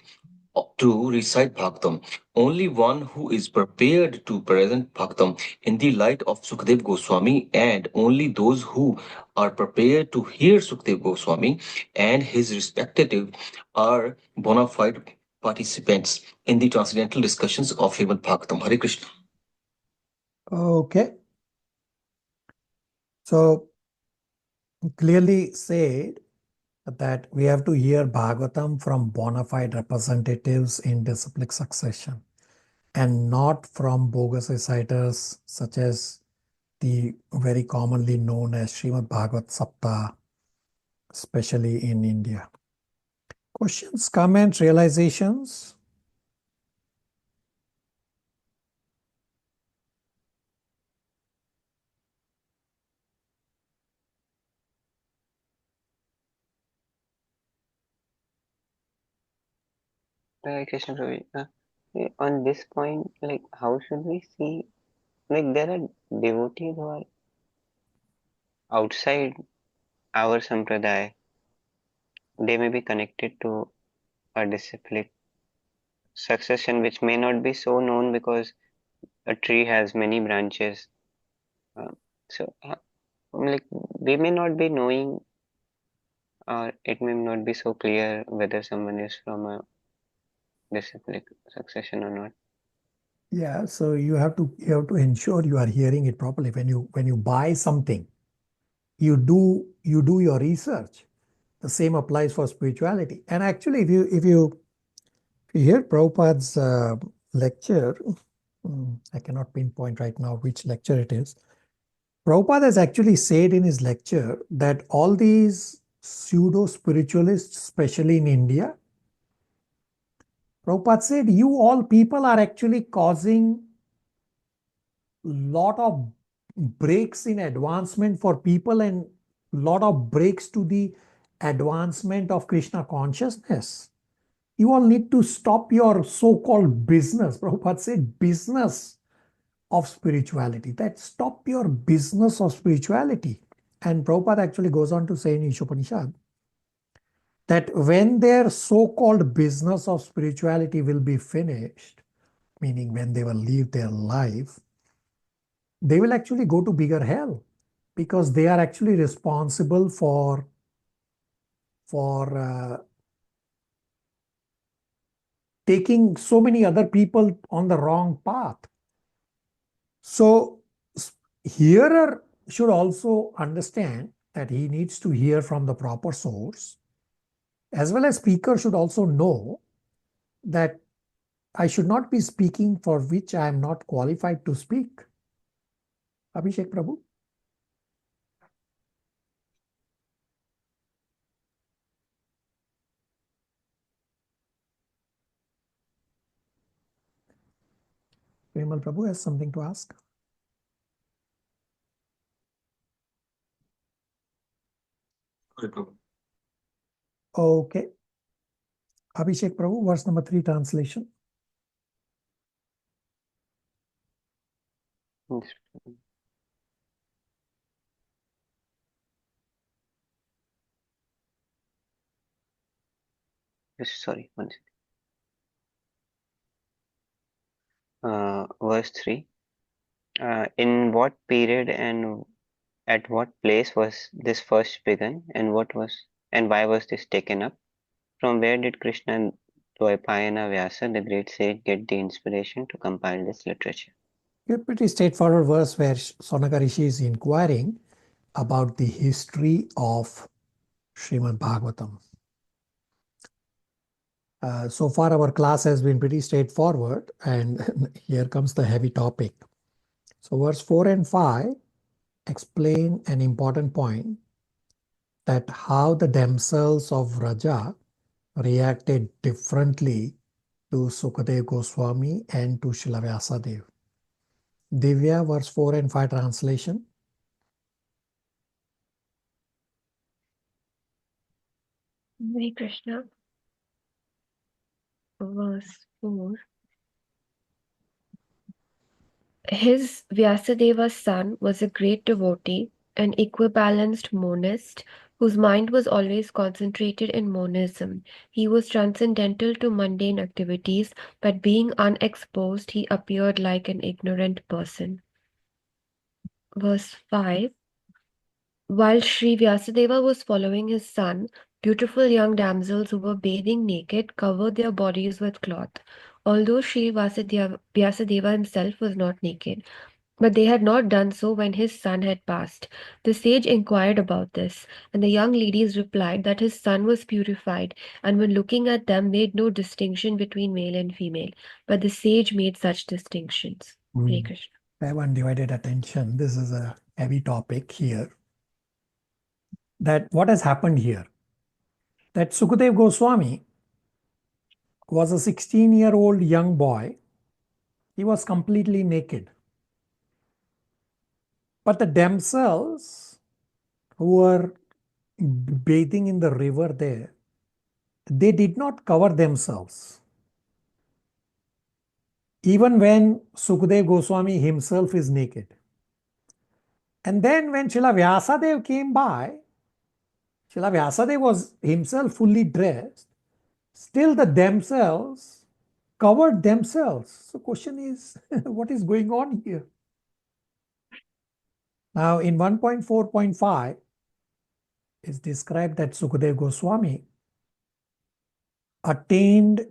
to recite Bhaktam. Only one who is prepared to present Bhaktam in the light of Sukadev Goswami, and only those who are prepared to hear Sukadev Goswami and his respective are bona fide participants in the transcendental discussions of Srimad Bhagavatam. Hare Krishna. Okay. So clearly said that we have to hear Bhagavatam from bona fide representatives in disciplic succession and not from bogus reciters such as the very commonly known as Srimad Bhagavat Sapta, especially in India. Questions, comments, realizations? Krishna Prabhu, on this point, like, how should we see, like, there are devotees who are outside our sampradaya. They may be connected to a disciplic succession which may not be so known because a tree has many branches. So, like, we may not be knowing, or it may not be so clear whether someone is from a disciplic succession or not. Yeah, so you have to ensure you are hearing it properly. When you buy something, you do your research. The same applies for spirituality. And actually, if you hear Prabhupada's lecture, I cannot pinpoint right now which lecture it is. Prabhupada has actually said in his lecture that all these pseudo-spiritualists, especially in India, Prabhupada said, you all people are actually causing lot of breaks in advancement for people and lot of breaks to the advancement of Krishna consciousness. You all need to stop your so-called business. Prabhupada said business of spirituality. That stop your business of spirituality. And Prabhupada actually goes on to say in Ishopanishad that when their so-called business of spirituality will be finished, meaning when they will leave their life, they will actually go to bigger hell because they are actually responsible for taking so many other people on the wrong path. So hearer should also understand that he needs to hear from the proper source, as well as speaker should also know that I should not be speaking for which I am not qualified to speak. Abhishek Prabhu. Vimal Prabhu has something to ask. Okay. Abhishek Prabhu, verse number 3 translation. Sorry, one second. Verse 3. In what period and at what place was this first begun, and why was this taken up? From where did Krishna Dvaipayana Vyasa, the great sage, get the inspiration to compile this literature? A pretty straightforward verse where Sonaka Rishi is inquiring about the history of Srimad Bhagavatam. So far our class has been pretty straightforward, and here comes the heavy topic. So verse 4 and 5 explain an important point, that how the damsels of Raja reacted differently to Sukadev Goswami and to Srila Vyasadeva. Divya, verse 4 and 5 translation. Hare Krishna. Verse 4. His Vyasadeva's son was a great devotee, an equibalanced monist, whose mind was always concentrated in monism. He was transcendental to mundane activities, but being unexposed, he appeared like an ignorant person. Verse 5. While Sri Vyasadeva was following his son, beautiful young damsels who were bathing naked covered their bodies with cloth. Although Sri Vyasadeva himself was not naked, but they had not done so when his son had passed. The sage inquired about this, and the young ladies replied that his son was purified, and when looking at them made no distinction between male and female, but the sage made such distinctions. Hare Krishna. I have undivided attention. This is a heavy topic here. That what has happened here? That Sukadev Goswami was a 16-year-old young boy. He was completely naked. But the damsels who were bathing in the river there, they did not cover themselves. Even when Sukadev Goswami himself is naked. And then when Srila Vyasadev came by, Srila Vyasadev was himself fully dressed. Still the damsels covered themselves. So question is, what is going on here? Now in 1.4.5, it's described that Sukadev Goswami attained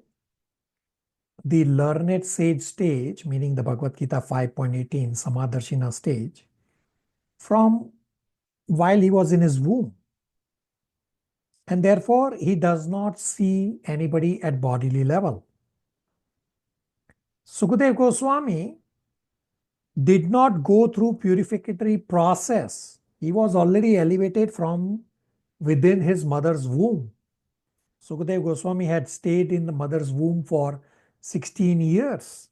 the learned sage stage, meaning the Bhagavad Gita 5.18 Samadarshina stage, from while he was in his womb. And therefore, he does not see anybody at bodily level. Sukadev Goswami did not go through purificatory process. He was already elevated from within his mother's womb. Sukadev Goswami had stayed in the mother's womb for 16 years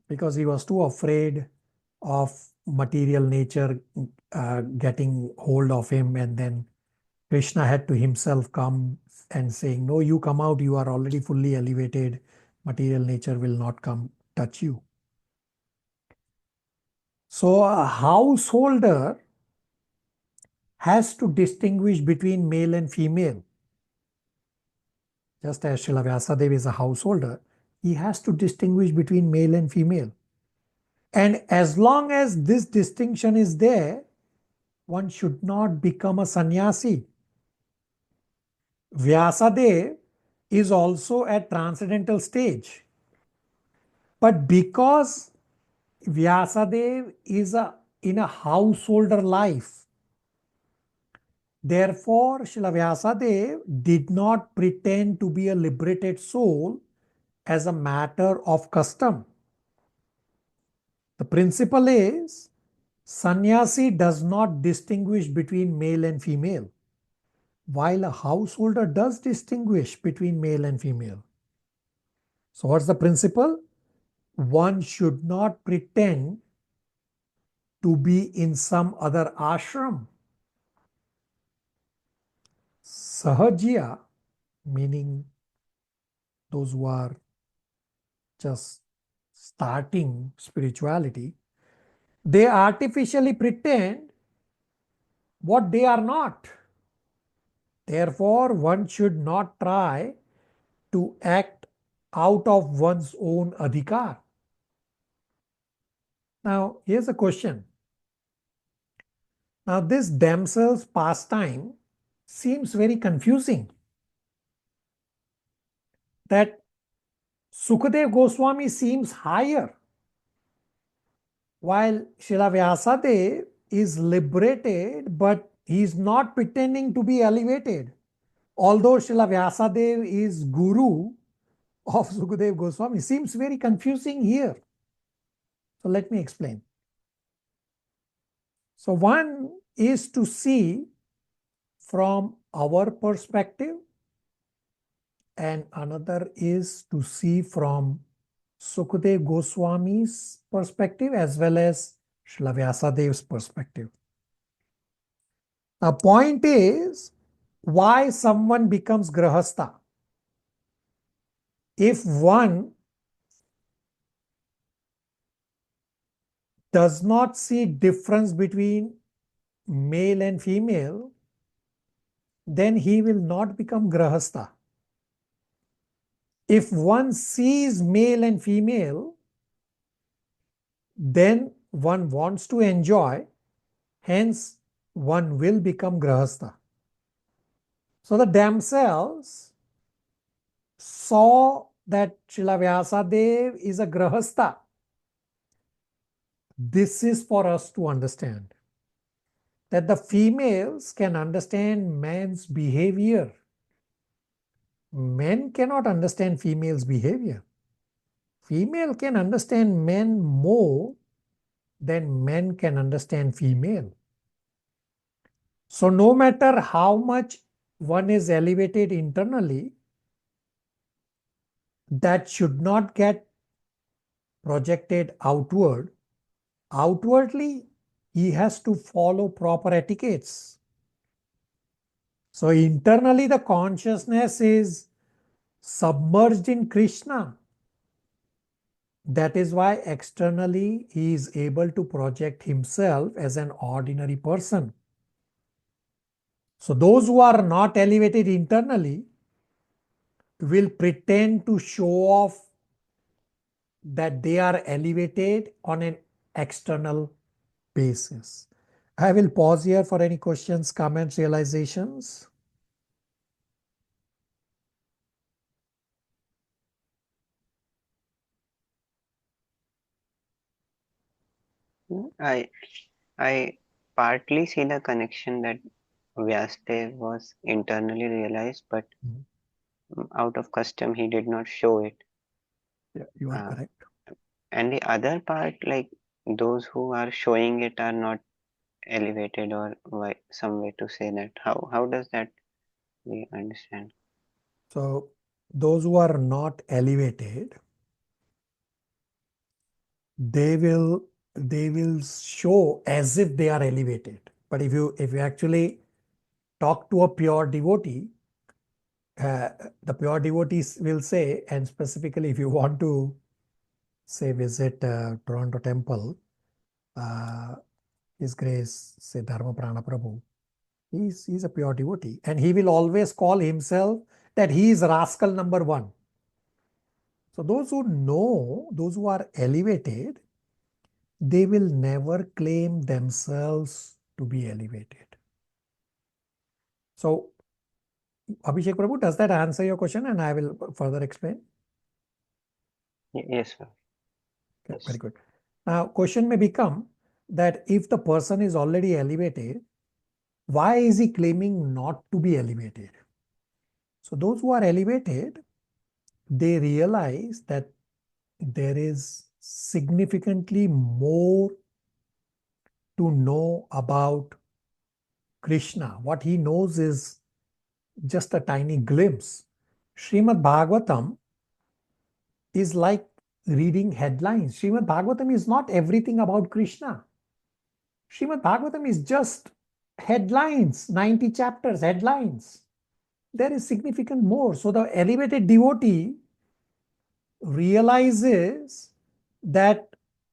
because he was too afraid of material nature getting hold of him, and then Krishna had to himself come and saying, no, you come out, you are already fully elevated, material nature will not come touch you. So a householder has to distinguish between male and female. Just as Srila Vyasadeva is a householder, he has to distinguish between male and female. And as long as this distinction is there, one should not become a sannyasi. Vyasadeva is also at transcendental stage. But because Vyasadeva is in a householder life, therefore Srila Vyasadeva did not pretend to be a liberated soul as a matter of custom. The principle is, sannyasi does not distinguish between male and female, while a householder does distinguish between male and female. So what's the principle? One should not pretend to be in some other ashram. Sahajya, meaning those who are just starting spirituality, they artificially pretend what they are not. Therefore, one should not try to act out of one's own adhikar. Now, here's a question. Now, this damsel's pastime seems very confusing. That Sukadev Goswami seems higher, while Srila Vyasadeva is liberated, but he is not pretending to be elevated. Although Srila Vyasadeva is guru of Sukadev Goswami, seems very confusing here. So let me explain. So one is to see from our perspective, and another is to see from Sukadev Goswami's perspective as well as Srila Vyasadeva's perspective. Now, point is, why someone becomes grahastha. If one does not see difference between male and female, then he will not become grahastha. If one sees male and female, then one wants to enjoy, hence one will become grahastha. So the damsels saw that Srila Vyasadeva is a grahastha. This is for us to understand that the females can understand man's behavior. Men cannot understand females' behavior. Female can understand men more than men can understand female. So no matter how much one is elevated internally, that should not get projected outward. Outwardly, he has to follow proper etiquettes. So internally, the consciousness is submerged in Krishna. That is why externally he is able to project himself as an ordinary person. So those who are not elevated internally will pretend to show off that they are elevated on an external basis. I will pause here for any questions, comments, realizations. I partly see the connection that Vyasadeva was internally realized, but out of custom he did not show it. Yeah, you are correct. And the other part, like those who are showing it are not elevated, or some way to say that. How does that we understand? So those who are not elevated, they will show as if they are elevated. But if you actually talk to a pure devotee, the pure devotees will say, and specifically if you want to say visit Toronto Temple, His Grace, say Dharma Prana Prabhu, he's a pure devotee, and he will always call himself that he is rascal number one. So those who know, those who are elevated, they will never claim themselves to be elevated. So Abhishek Prabhu, does that answer your question? And I will further explain. Yes, sir. Okay, very good. Now, question may become that if the person is already elevated, why is he claiming not to be elevated? So those who are elevated, they realize that there is significantly more to know about Krishna. What he knows is just a tiny glimpse. Srimad Bhagavatam is like reading headlines. Srimad Bhagavatam is not everything about Krishna. Srimad Bhagavatam is just headlines, 90 chapters, headlines. There is significant more. So the elevated devotee realizes that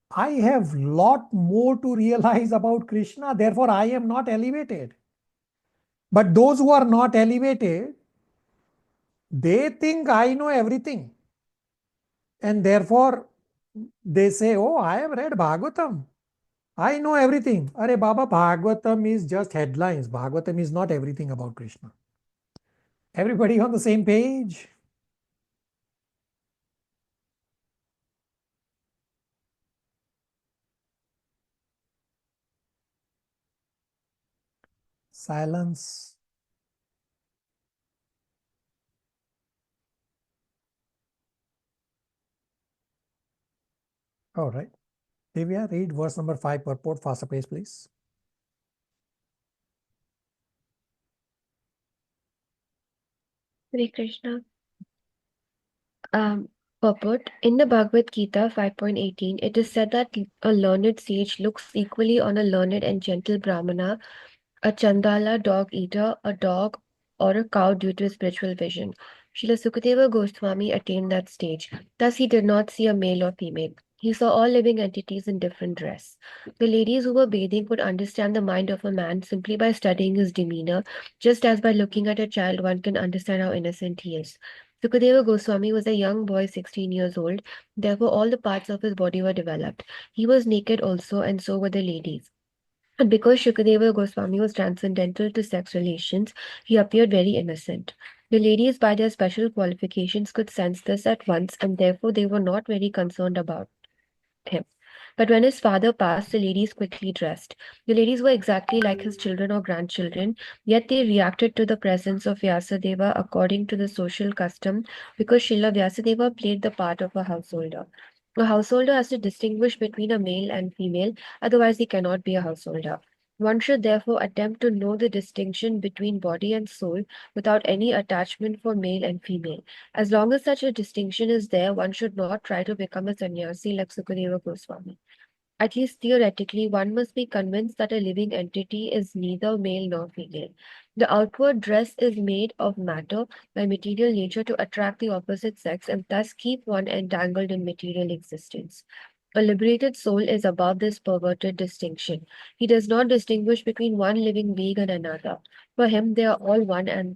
I have lot more to realize about Krishna, therefore I am not elevated. But those who are not elevated, they think I know everything. And therefore they say, oh, I have read Bhagavatam. I know everything. Arey Baba, Bhagavatam is just headlines. Bhagavatam is not everything about Krishna. Everybody on the same page? Silence. All right. Divya, read verse number 5, purport, faster pace, please. Hare Krishna. Purport. In the Bhagavad Gita 5.18, it is said that a learned sage looks equally on a learned and gentle Brahmana, a Chandala dog eater, a dog, or a cow due to his spiritual vision. Srila Sukadeva Goswami attained that stage. Thus, he did not see a male or female. He saw all living entities in different dress. The ladies who were bathing could understand the mind of a man simply by studying his demeanor, just as by looking at a child one can understand how innocent he is. Sukadeva Goswami was a young boy, 16 years old. Therefore, all the parts of his body were developed. He was naked also, and so were the ladies. And because Shukadeva Goswami was transcendental to sex relations, he appeared very innocent. The ladies, by their special qualifications, could sense this at once, and therefore they were not very concerned about him. But when his father passed, the ladies quickly dressed. The ladies were exactly like his children or grandchildren, yet they reacted to the presence of Vyasadeva according to the social custom because Srila Vyasadeva played the part of a householder. A householder has to distinguish between a male and female, otherwise, he cannot be a householder. One should therefore attempt to know the distinction between body and soul without any attachment for male and female. As long as such a distinction is there, one should not try to become a sannyasi like Sukadeva Goswami. At least theoretically, one must be convinced that a living entity is neither male nor female. The outward dress is made of matter by material nature to attract the opposite sex and thus keep one entangled in material existence. A liberated soul is above this perverted distinction. He does not distinguish between one living being and another. For him, they are all one and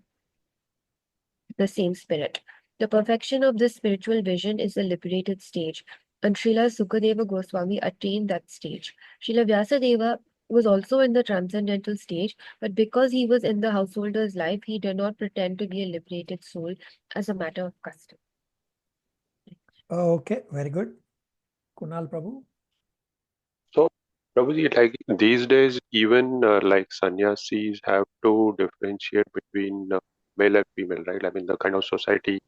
the same spirit. The perfection of this spiritual vision is the liberated stage, and Srila Sukadeva Goswami attained that stage. Srila Vyasadeva was also in the transcendental stage, but because he was in the householder's life, he did not pretend to be a liberated soul as a matter of custom. Okay, very good. Kunal Prabhu. So, Prabhuji, like these days, even like sannyasis have to differentiate between male and female, right? I mean, the kind of society,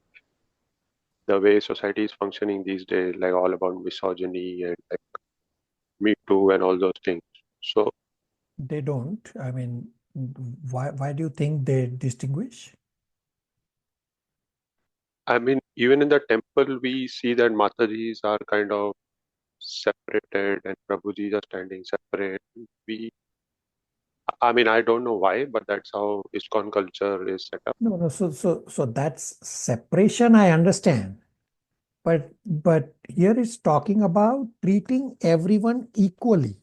the way society is functioning these days, like all about misogyny and like Me Too and all those things. So, They don't. I mean, why do you think they distinguish? I mean, even in the temple, we see that Matajis are kind of separated and Prabhujis are standing separate. I mean, I don't know why, but that's how ISKCON culture is set up. No. So that's separation. I understand, but here it's talking about treating everyone equally.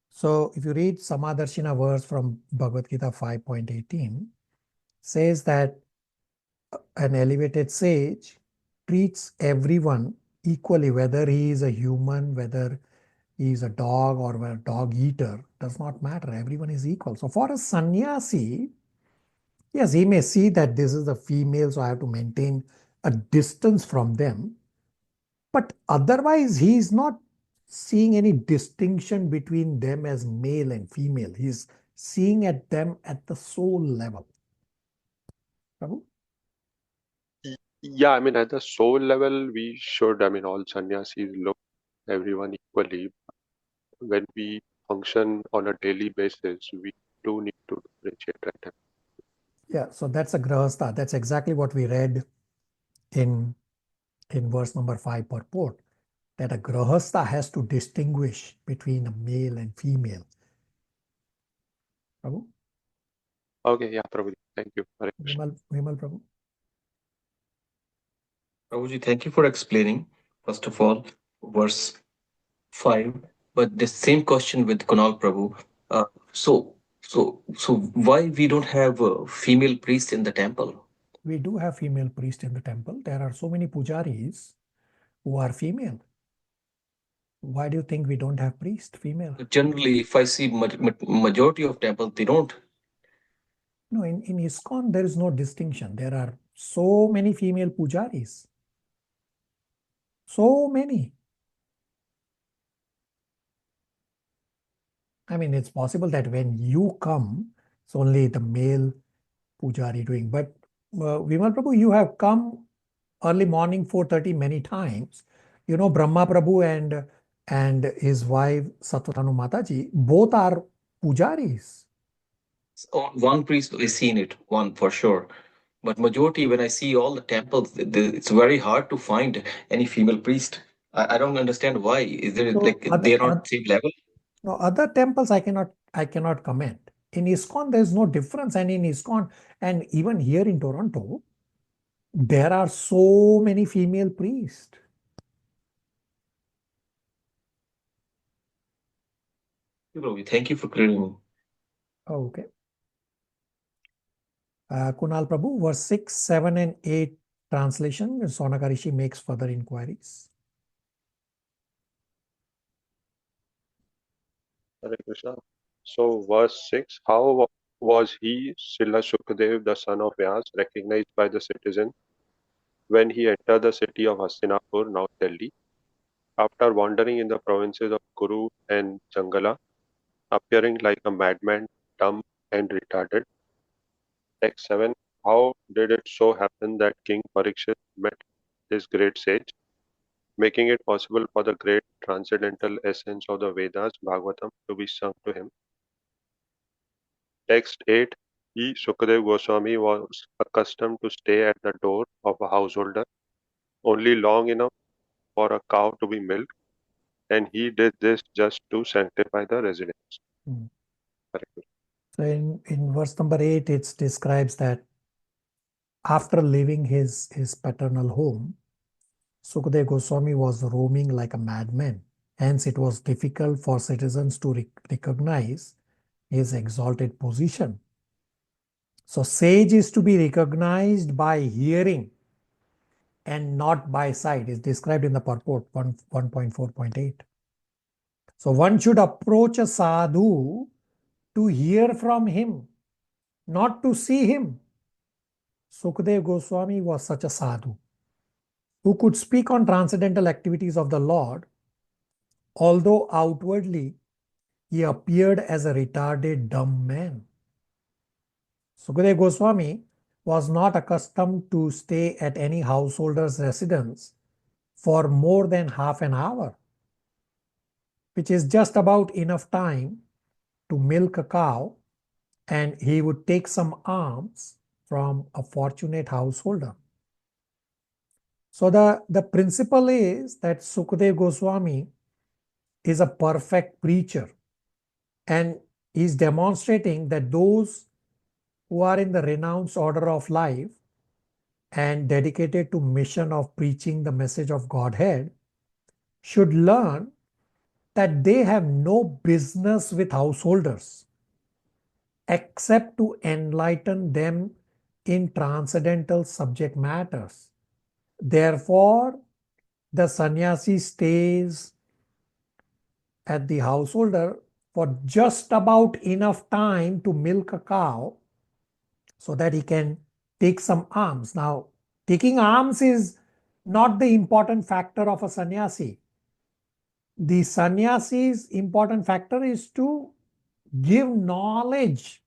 So if you read Samadarshina verse from Bhagavad Gita 5.18, says that an elevated sage treats everyone equally, whether he is a human, whether he is a dog or a dog eater, does not matter. Everyone is equal. So for a sannyasi, yes, he may see that this is a female, so I have to maintain a distance from them. But otherwise, he is not seeing any distinction between them as male and female. He's seeing at them at the soul level. Prabhu? Yeah, I mean, at the soul level, we should, I mean, all sannyasis look everyone equally. When we function on a daily basis, we do need to differentiate, right? Yeah, so that's a grahastha. That's exactly what we read in verse number 5 purport, that a grahastha has to distinguish between a male and female. Prabhu? Okay, yeah, Prabhuji, thank you. Hare Krishna. Vimal Prabhu? Prabhuji, thank you for explaining, first of all, verse 5. But the same question with Kunal Prabhu. So why we don't have a female priest in the temple? We do have female priests in the temple. There are so many pujaris who are female. Why do you think we don't have priests, female? Generally, if I see majority of temples, they don't. No, in ISKCON, there is no distinction. There are so many female pujaris. So many. I mean, it's possible that when you come, it's only the male pujari doing. But Vimal Prabhu, you have come early morning 4:30 many times. You know, Brahma Prabhu and his wife Satvanu Mataji, both are pujaris. One priest, I seen it, one for sure. But majority, when I see all the temples, it's very hard to find any female priest. I don't understand why. Is there So like other, they're not same level? no, other temples I cannot comment. In ISKCON, there's no difference. And in ISKCON, and even here in Toronto, there are so many female priests. Thank you for clearing. Okay. Kunal Prabhu, verse 6, 7, and 8 translation. Sonakarishi makes further inquiries. Hare Krishna. So, verse 6, how was he, Srila Shukadev, the son of Vyas, recognized by the citizen when he entered the city of Hastinapur, now Delhi, after wandering in the provinces of Kuru and Jangala, appearing like a madman, dumb and retarded? Text 7, how did it so happen that King Pariksit met this great sage, making it possible for the great transcendental essence of the Vedas, Bhagavatam, to be sung to him? Text 8, he, Sukadev Goswami, was accustomed to stay at the door of a householder only long enough for a cow to be milked, and he did this just to sanctify the residence. Hmm. So in verse number 8, it describes that after leaving his paternal home, Sukadeva Goswami was roaming like a madman. Hence, it was difficult for citizens to recognize his exalted position. So, sage is to be recognized by hearing and not by sight. It's described in the purport 1.4.8. So, one should approach a sadhu to hear from him, not to see him. Sukadeva Goswami was such a sadhu who could speak on transcendental activities of the Lord, although outwardly he appeared as a retarded, dumb man. Sukadeva Goswami was not accustomed to stay at any householder's residence for more than half an hour, which is just about enough time to milk a cow, and he would take some alms from a fortunate householder. So the principle is that Sukadeva Goswami is a perfect preacher, and he's demonstrating that those who are in the renounced order of life and dedicated to mission of preaching the message of Godhead should learn that they have no business with householders except to enlighten them in transcendental subject matters. Therefore, the sannyasi stays at the householder for just about enough time to milk a cow so that he can take some alms. Now, taking alms is not the important factor of a sannyasi. The sannyasi's important factor is to give knowledge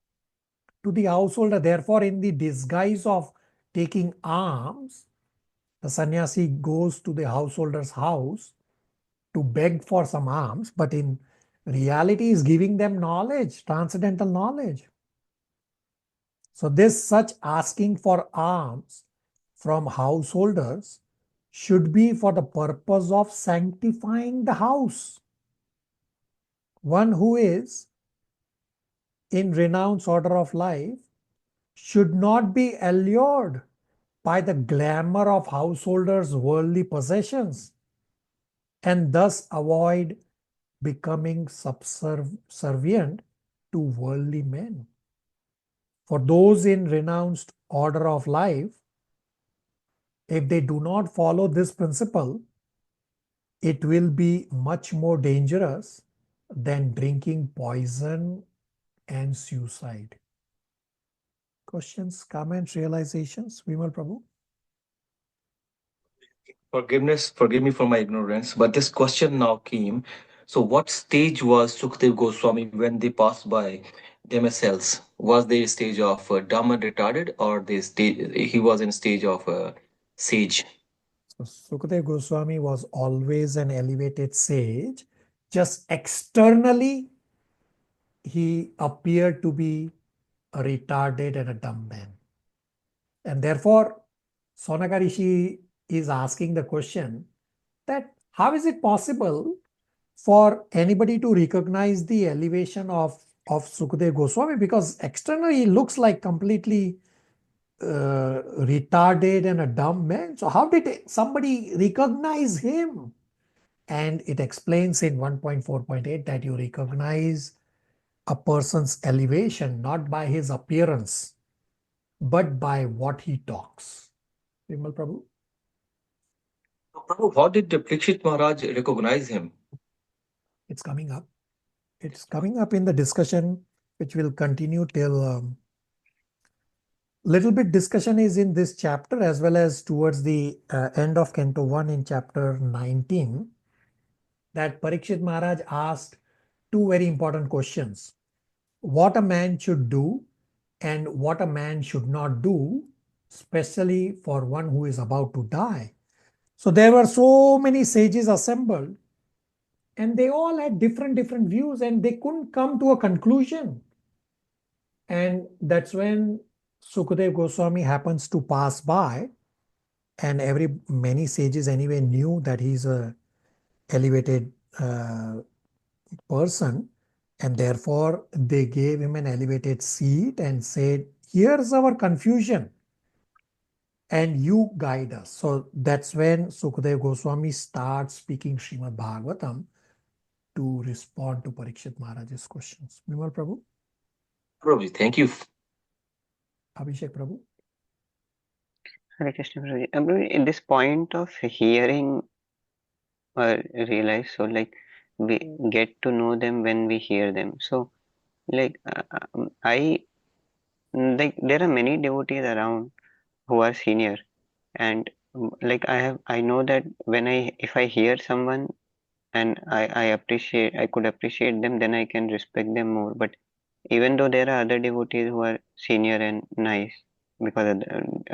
to the householder. Therefore, in the disguise of taking alms, the sannyasi goes to the householder's house to beg for some alms, but in reality is giving them knowledge, transcendental knowledge. So this such asking for alms from householders should be for the purpose of sanctifying the house. One who is in renounced order of life should not be allured by the glamour of householders' worldly possessions and thus avoid becoming subservient to worldly men. For those in renounced order of life, if they do not follow this principle, it will be much more dangerous than drinking poison and suicide. Questions, comments, realizations? Vimal Prabhu? Forgive me for my ignorance, but this question now came. So, what stage was Sukhdev Goswami when they passed by Damsels? Was they stage of dumb and retarded, or he was in stage of sage? So Sukadeva Goswami was always an elevated sage. Just externally, he appeared to be a retarded and a dumb man. And therefore, Sonakarishi is asking the question that how is it possible for anybody to recognize the elevation of of Sukadev Goswami, because externally he looks like completely retarded and a dumb man. So how did somebody recognize him? And it explains in 1.4.8 that you recognize a person's elevation not by his appearance, but by what he talks. Vimal Prabhu? Prabhu, how did Pariksit Maharaj recognize him? It's coming up. It's coming up in the discussion, which will continue till little bit discussion is in this chapter as well as towards the end of Canto 1 in chapter 19, that Pariksit Maharaj asked two very important questions. What a man should do and what a man should not do, especially for one who is about to die. So there were so many sages assembled and they all had different views and they couldn't come to a conclusion. And that's when Sukadev Goswami happens to pass by, and many sages anyway knew that he's a elevated person, and therefore they gave him an elevated seat and said, here's our confusion and you guide us. So that's when Sukadev Goswami starts speaking Srimad Bhagavatam to respond to Pariksit Maharaj's questions. Vimal Prabhu? Prabhu, thank you. Abhishek Prabhu? Hare Krishna Prabhuji. Prabhuji, in this point of hearing or realize, so like we get to know them when we hear them. So like like there are many devotees around who are senior, and like I know that if I hear someone and I could appreciate them, then I can respect them more. But even though there are other devotees who are senior and nice, because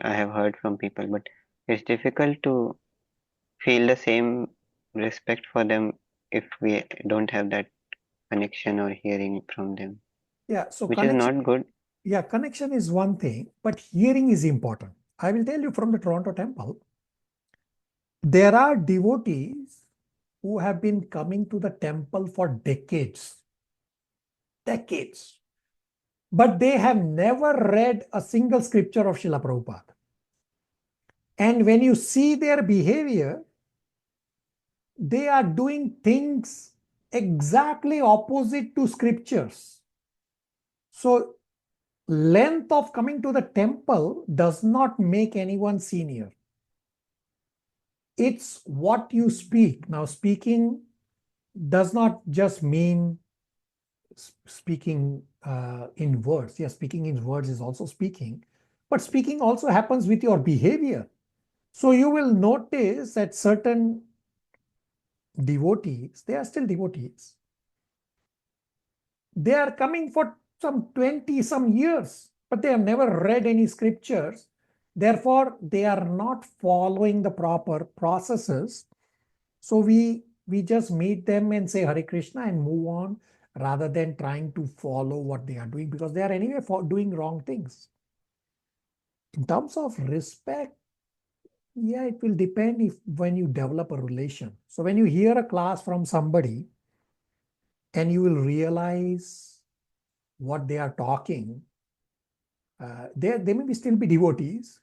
I have heard from people, but it's difficult to feel the same respect for them if we don't have that connection or hearing from them, Yeah, so which is not good. Yeah, connection is one thing, but hearing is important. I will tell you from the Toronto temple, there are devotees who have been coming to the temple for decades, but they have never read a single scripture of Srila Prabhupada. And when you see their behavior, they are doing things exactly opposite to scriptures. So length of coming to the temple does not make anyone senior. It's what you speak. Now, speaking does not just mean speaking in words. Yes, speaking in words is also speaking, but speaking also happens with your behavior. So you will notice that certain devotees, they are still devotees, they are coming for some 20 some years, but they have never read any scriptures. Therefore, they are not following the proper processes. So we just meet them and say Hare Krishna and move on, rather than trying to follow what they are doing, because they are anyway doing wrong things. In terms of respect, yeah, it will depend when you develop a relation. So when you hear a class from somebody and you will realize what they are talking, they may still be devotees,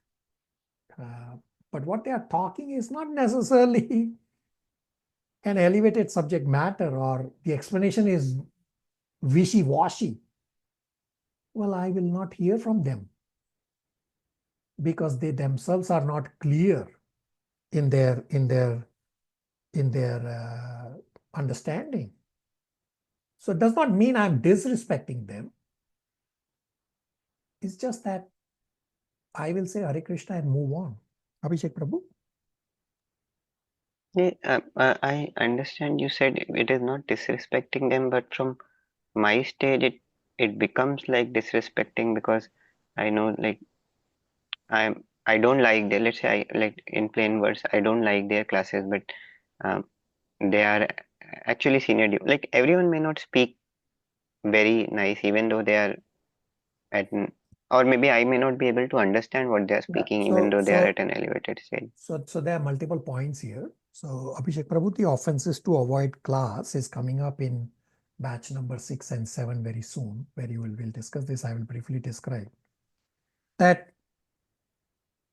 but what they are talking is not necessarily an elevated subject matter, or the explanation is wishy-washy. Well, I will not hear from them because they themselves are not clear in their understanding. So it does not mean I'm disrespecting them. It's just that I will say Hare Krishna and move on. Abhishek Prabhu? Yeah, I understand you said it is not disrespecting them, but from my stage, it becomes like disrespecting, because I know like I don't like their, let's say I like in plain words, I don't like their classes, but they are actually senior. Like everyone may not speak very nice, even though they are at or maybe I may not be able to understand what they are speaking, even though they are at an elevated stage. So there are multiple points here. So Abhishek Prabhu, the offenses to avoid class is coming up in batch number 6 and 7 very soon, where you will discuss this. I will briefly describe that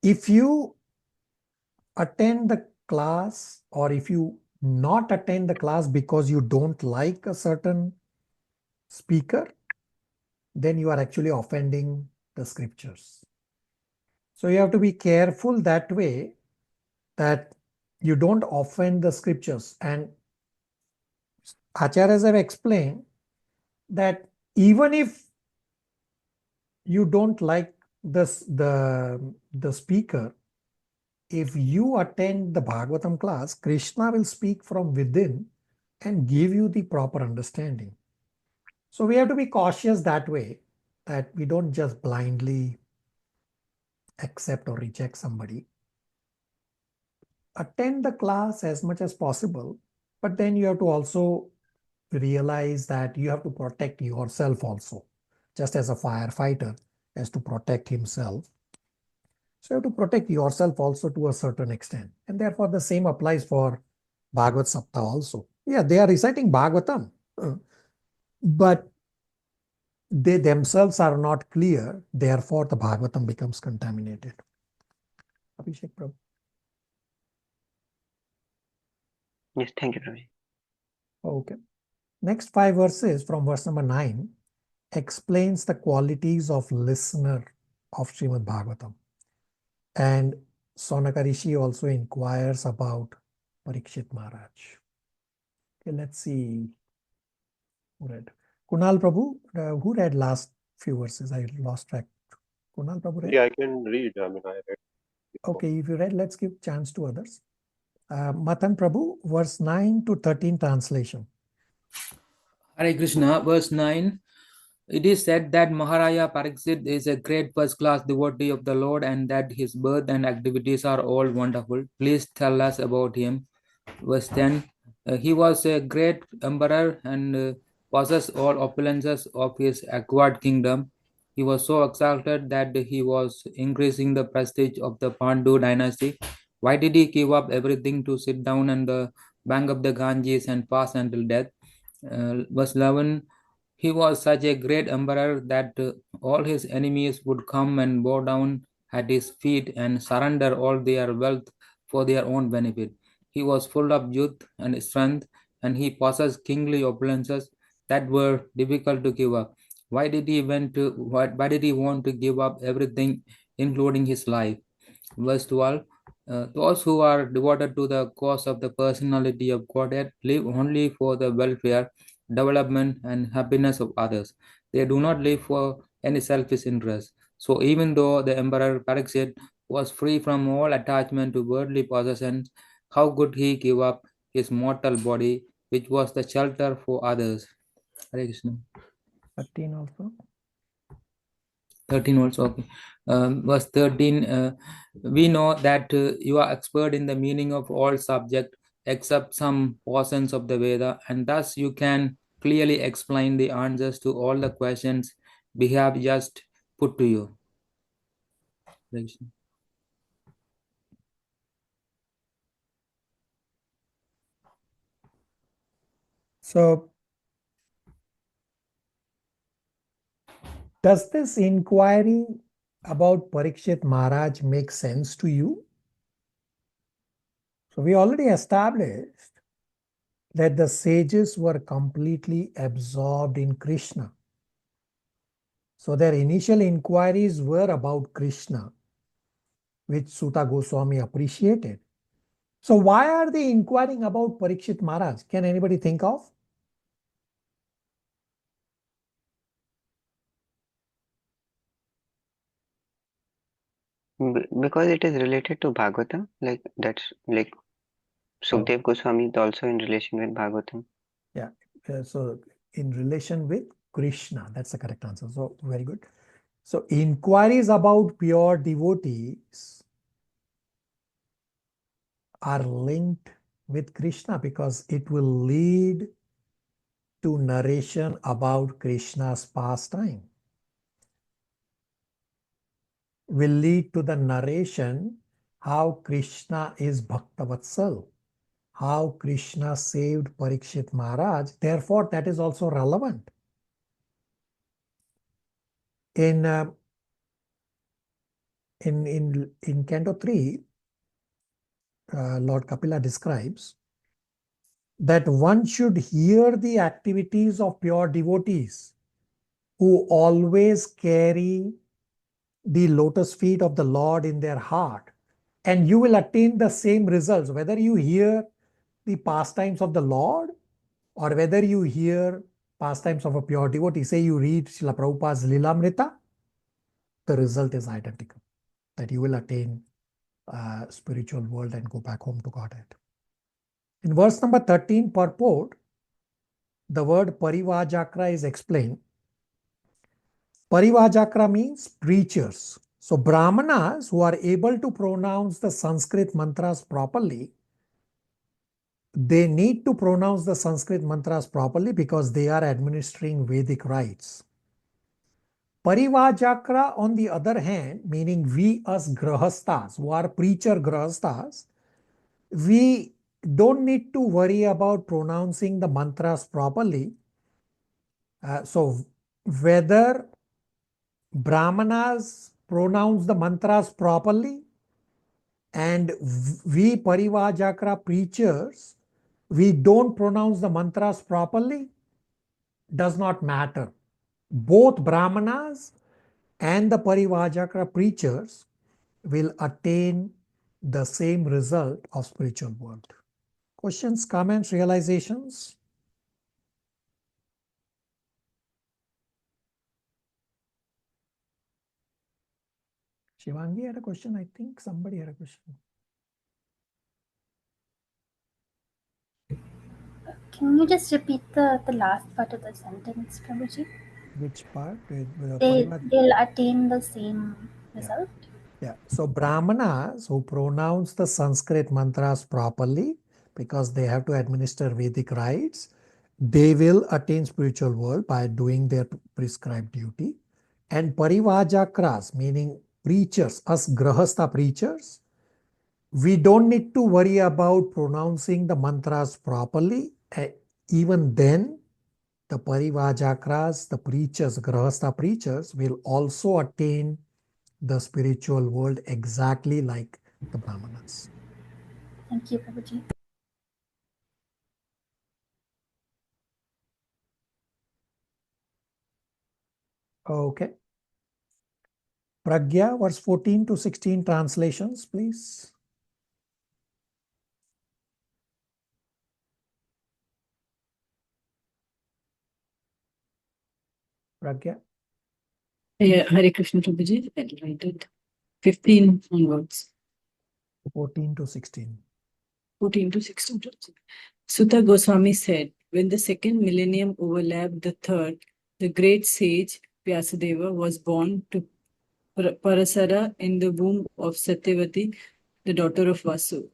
if you attend the class, or if you not attend the class because you don't like a certain speaker, then you are actually offending the scriptures. So you have to be careful that way, that you don't offend the scriptures. And Acharyas have explained that even if you don't like the speaker, if you attend the Bhagavatam class, Krishna will speak from within and give you the proper understanding. So we have to be cautious that way, that we don't just blindly accept or reject somebody. Attend the class as much as possible, but then you have to also realize that you have to protect yourself also, just as a firefighter has to protect himself. So you have to protect yourself also to a certain extent. And therefore the same applies for Bhagavad Sapta also. Yeah, they are reciting Bhagavatam, but they themselves are not clear. Therefore the Bhagavatam becomes contaminated. Abhishek Prabhu. Yes, thank you, Prabhuji. Okay. Next 5 verses from verse number 9 explains the qualities of listener of Srimad Bhagavatam. And Sonaka Rishi also inquires about Pariksit Maharaj. Okay, let's see who read. Kunal Prabhu, who read last few verses? I lost track. Kunal Prabhu read? Yeah, I can read. I mean, I read before. Okay, if you read, let's give chance to others. Matan Prabhu, verse 9 to 13 translation. Hare Krishna, verse 9. It is said that Maharaja Pariksit is a great first-class devotee of the Lord and that his birth and activities are all wonderful. Please tell us about him. Verse 10. He was a great emperor and possessed all opulences of his acquired kingdom. He was so exalted that he was increasing the prestige of the Pandu dynasty. Why did he give up everything to sit down on the bank of the Ganges and fast until death? Verse 11. He was such a great emperor that all his enemies would come and bow down at his feet and surrender all their wealth for their own benefit. He was full of youth and strength, and he possessed kingly opulences that were difficult to give up. Why did he want to give up everything, including his life? Verse 12. Those who are devoted to the cause of the personality of Godhead live only for the welfare, development, and happiness of others. They do not live for any selfish interest. So, even though the Emperor Pariksit was free from all attachment to worldly possessions, how could he give up his mortal body, which was the shelter for others? Hare Krishna. 13 also. 13 also, okay. Verse 13, we know that you are expert in the meaning of all subject except some portions of the Veda, and thus you can clearly explain the answers to all the questions we have just put to you. So, does this inquiry about Pariksit Maharaj make sense to you? So we already established that the sages were completely absorbed in Krishna. So their initial inquiries were about Krishna, which Suta Goswami appreciated. So why are they inquiring about Pariksit Maharaj? Can anybody think of? Because it is related to Bhagavatam, like that's like Sukhdev Goswami is also in relation with Bhagavatam. Yeah, so in relation with Krishna, that's the correct answer. So very good. So inquiries about pure devotees are linked with Krishna because it will lead to narration about Krishna's pastime. Will lead to the narration how Krishna is Bhaktavatsal, how Krishna saved Pariksit Maharaj. Therefore, that is also relevant. In Canto 3, Lord Kapila describes that one should hear the activities of pure devotees who always carry the lotus feet of the Lord in their heart, and you will attain the same results, whether you hear the pastimes of the Lord or whether you hear pastimes of a pure devotee. Say you read Srila Prabhupada's Lilamrita, the result is identical, that you will attain spiritual world and go back home to Godhead. In verse number 13, purport, the word Parivajakra is explained. Parivajakra means preachers. So Brahmanas who are able to pronounce the Sanskrit mantras properly, they need to pronounce the Sanskrit mantras properly because they are administering Vedic rites. Parivajakra, on the other hand, meaning we as grahastas, who are preacher grahastas, we don't need to worry about pronouncing the mantras properly. So whether Brahmanas pronounce the mantras properly and we Parivajakra preachers, we don't pronounce the mantras properly, does not matter. Both Brahmanas and the Parivajakra preachers will attain the same result of spiritual world. Questions, comments, realizations? Shivangi had a question. I think somebody had a question. Can you just repeat the last part of the sentence, Prabhuji? Which part? They'll attain the same result? Yeah. So Brahmanas who pronounce the Sanskrit mantras properly, because they have to administer Vedic rites, they will attain spiritual world by doing their prescribed duty. And Parivajakras, meaning preachers, us Grahastha preachers, we don't need to worry about pronouncing the mantras properly. Even then, the Parivajakras, the preachers, Grahastha preachers, will also attain the spiritual world exactly like the Brahmanas. Thank you, Prabhuji. Okay. Pragya, verse 14 to 16 translations, please. Pragya. Yeah, Hare Krishna Prabhuji, I'll write it. 15 onwards. 14 to 16. 14 to 16. Sutta Goswami said, when the second millennium overlapped the third, the great sage Vyasadeva was born to Parasara in the womb of Satyavati, the daughter of Vasu.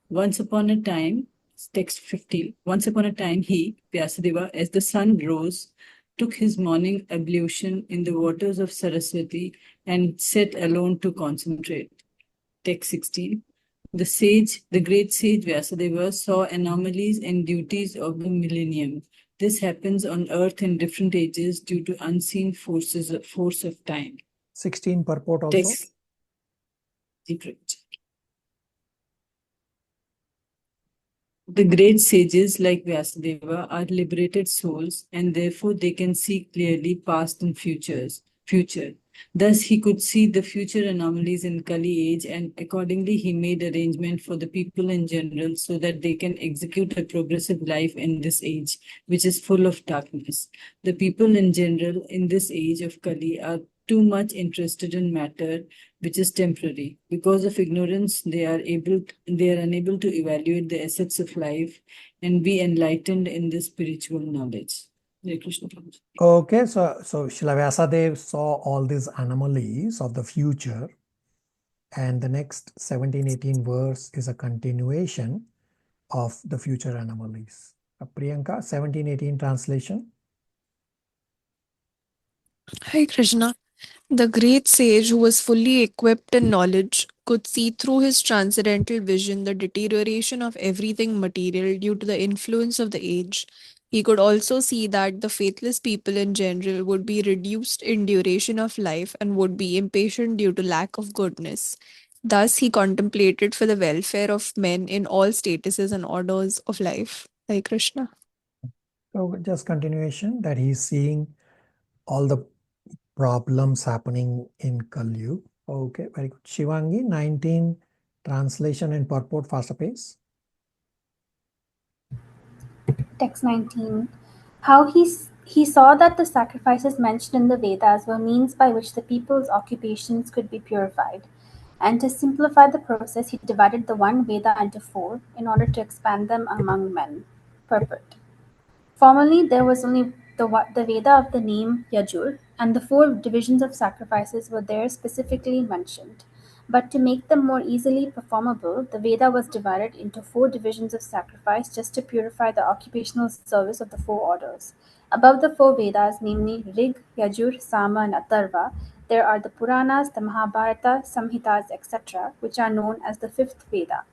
Once upon a time, text 50, once upon a time he, Vyasadeva, as the sun rose, took his morning ablution in the waters of Saraswati and sat alone to concentrate. Text 16. The great sage Vyasadeva saw anomalies and duties of the millennium. This happens on earth in different ages due to unseen force of time. 16 purport also. Text. The great sages like Vyasadeva are liberated souls and therefore they can see clearly past and future. Thus he could see the future anomalies in Kali age and accordingly he made arrangement for the people in general so that they can execute a progressive life in this age, which is full of darkness. The people in general in this age of Kali are too much interested in matter which is temporary. Because of ignorance, they are unable to evaluate the assets of life and be enlightened in the spiritual knowledge. Okay, so Srila Vyasadeva saw all these anomalies of the future, and the next 17-18 verse is a continuation of the future anomalies. Priyanka, 17-18 translation. Hare Krishna. The great sage who was fully equipped in knowledge could see through his transcendental vision the deterioration of everything material due to the influence of the age. He could also see that the faithless people in general would be reduced in duration of life and would be impatient due to lack of goodness. Thus, he contemplated for the welfare of men in all statuses and orders of life. Hare Krishna. So just continuation that he's seeing all the problems happening in Kali Yuga. Okay, very good. Shivangi, 19, translation and purport, faster pace. Text 19. How he saw that the sacrifices mentioned in the Vedas were means by which the people's occupations could be purified. And to simplify the process, he divided the one Veda into four in order to expand them among men. Purport. Formerly, there was only the Veda of the name Yajur, and the four divisions of sacrifices were there specifically mentioned. But to make them more easily performable, the Veda was divided into four divisions of sacrifice just to purify the occupational service of the four orders. Above the four Vedas, namely Rig, Yajur, Sama, and Atharva, there are the Puranas, the Mahabharata, Samhitas, etc., which are known as the fifth Veda.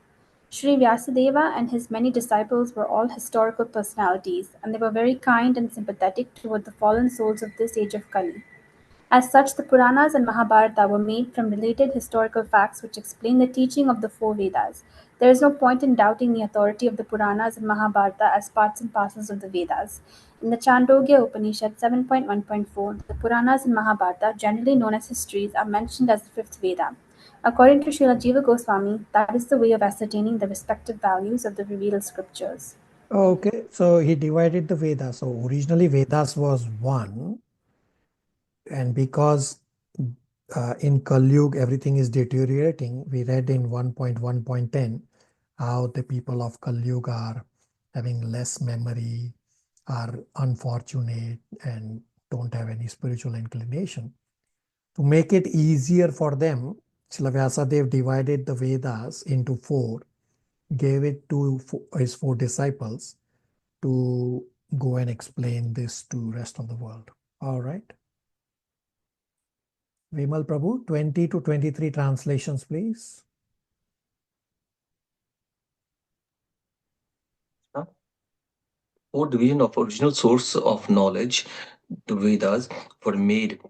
Sri Vyasadeva and his many disciples were all historical personalities, and they were very kind and sympathetic toward the fallen souls of this age of Kali. As such, the Puranas and Mahabharata were made from related historical facts which explain the teaching of the four Vedas. There is no point in doubting the authority of the Puranas and Mahabharata as parts and parcels of the Vedas. In the Chandogya Upanishad 7.1.4, the Puranas and Mahabharata, generally known as histories, are mentioned as the fifth Veda. According to Srila Jiva Goswami, that is the way of ascertaining the respective values of the revealed scriptures. Okay, so he divided the Vedas. So originally Vedas was one, and because in Kali Yuga everything is deteriorating, we read in 1.1.10 how the people of Kali Yuga are having less memory, are unfortunate, and don't have any spiritual inclination. To make it easier for them, Srila Vyasadeva divided the Vedas into four, gave it to his four disciples to go and explain this to rest of the world. All right. Vimal Prabhu, 20 to 23 translations, please. Four division of original source of knowledge, the Vedas, were made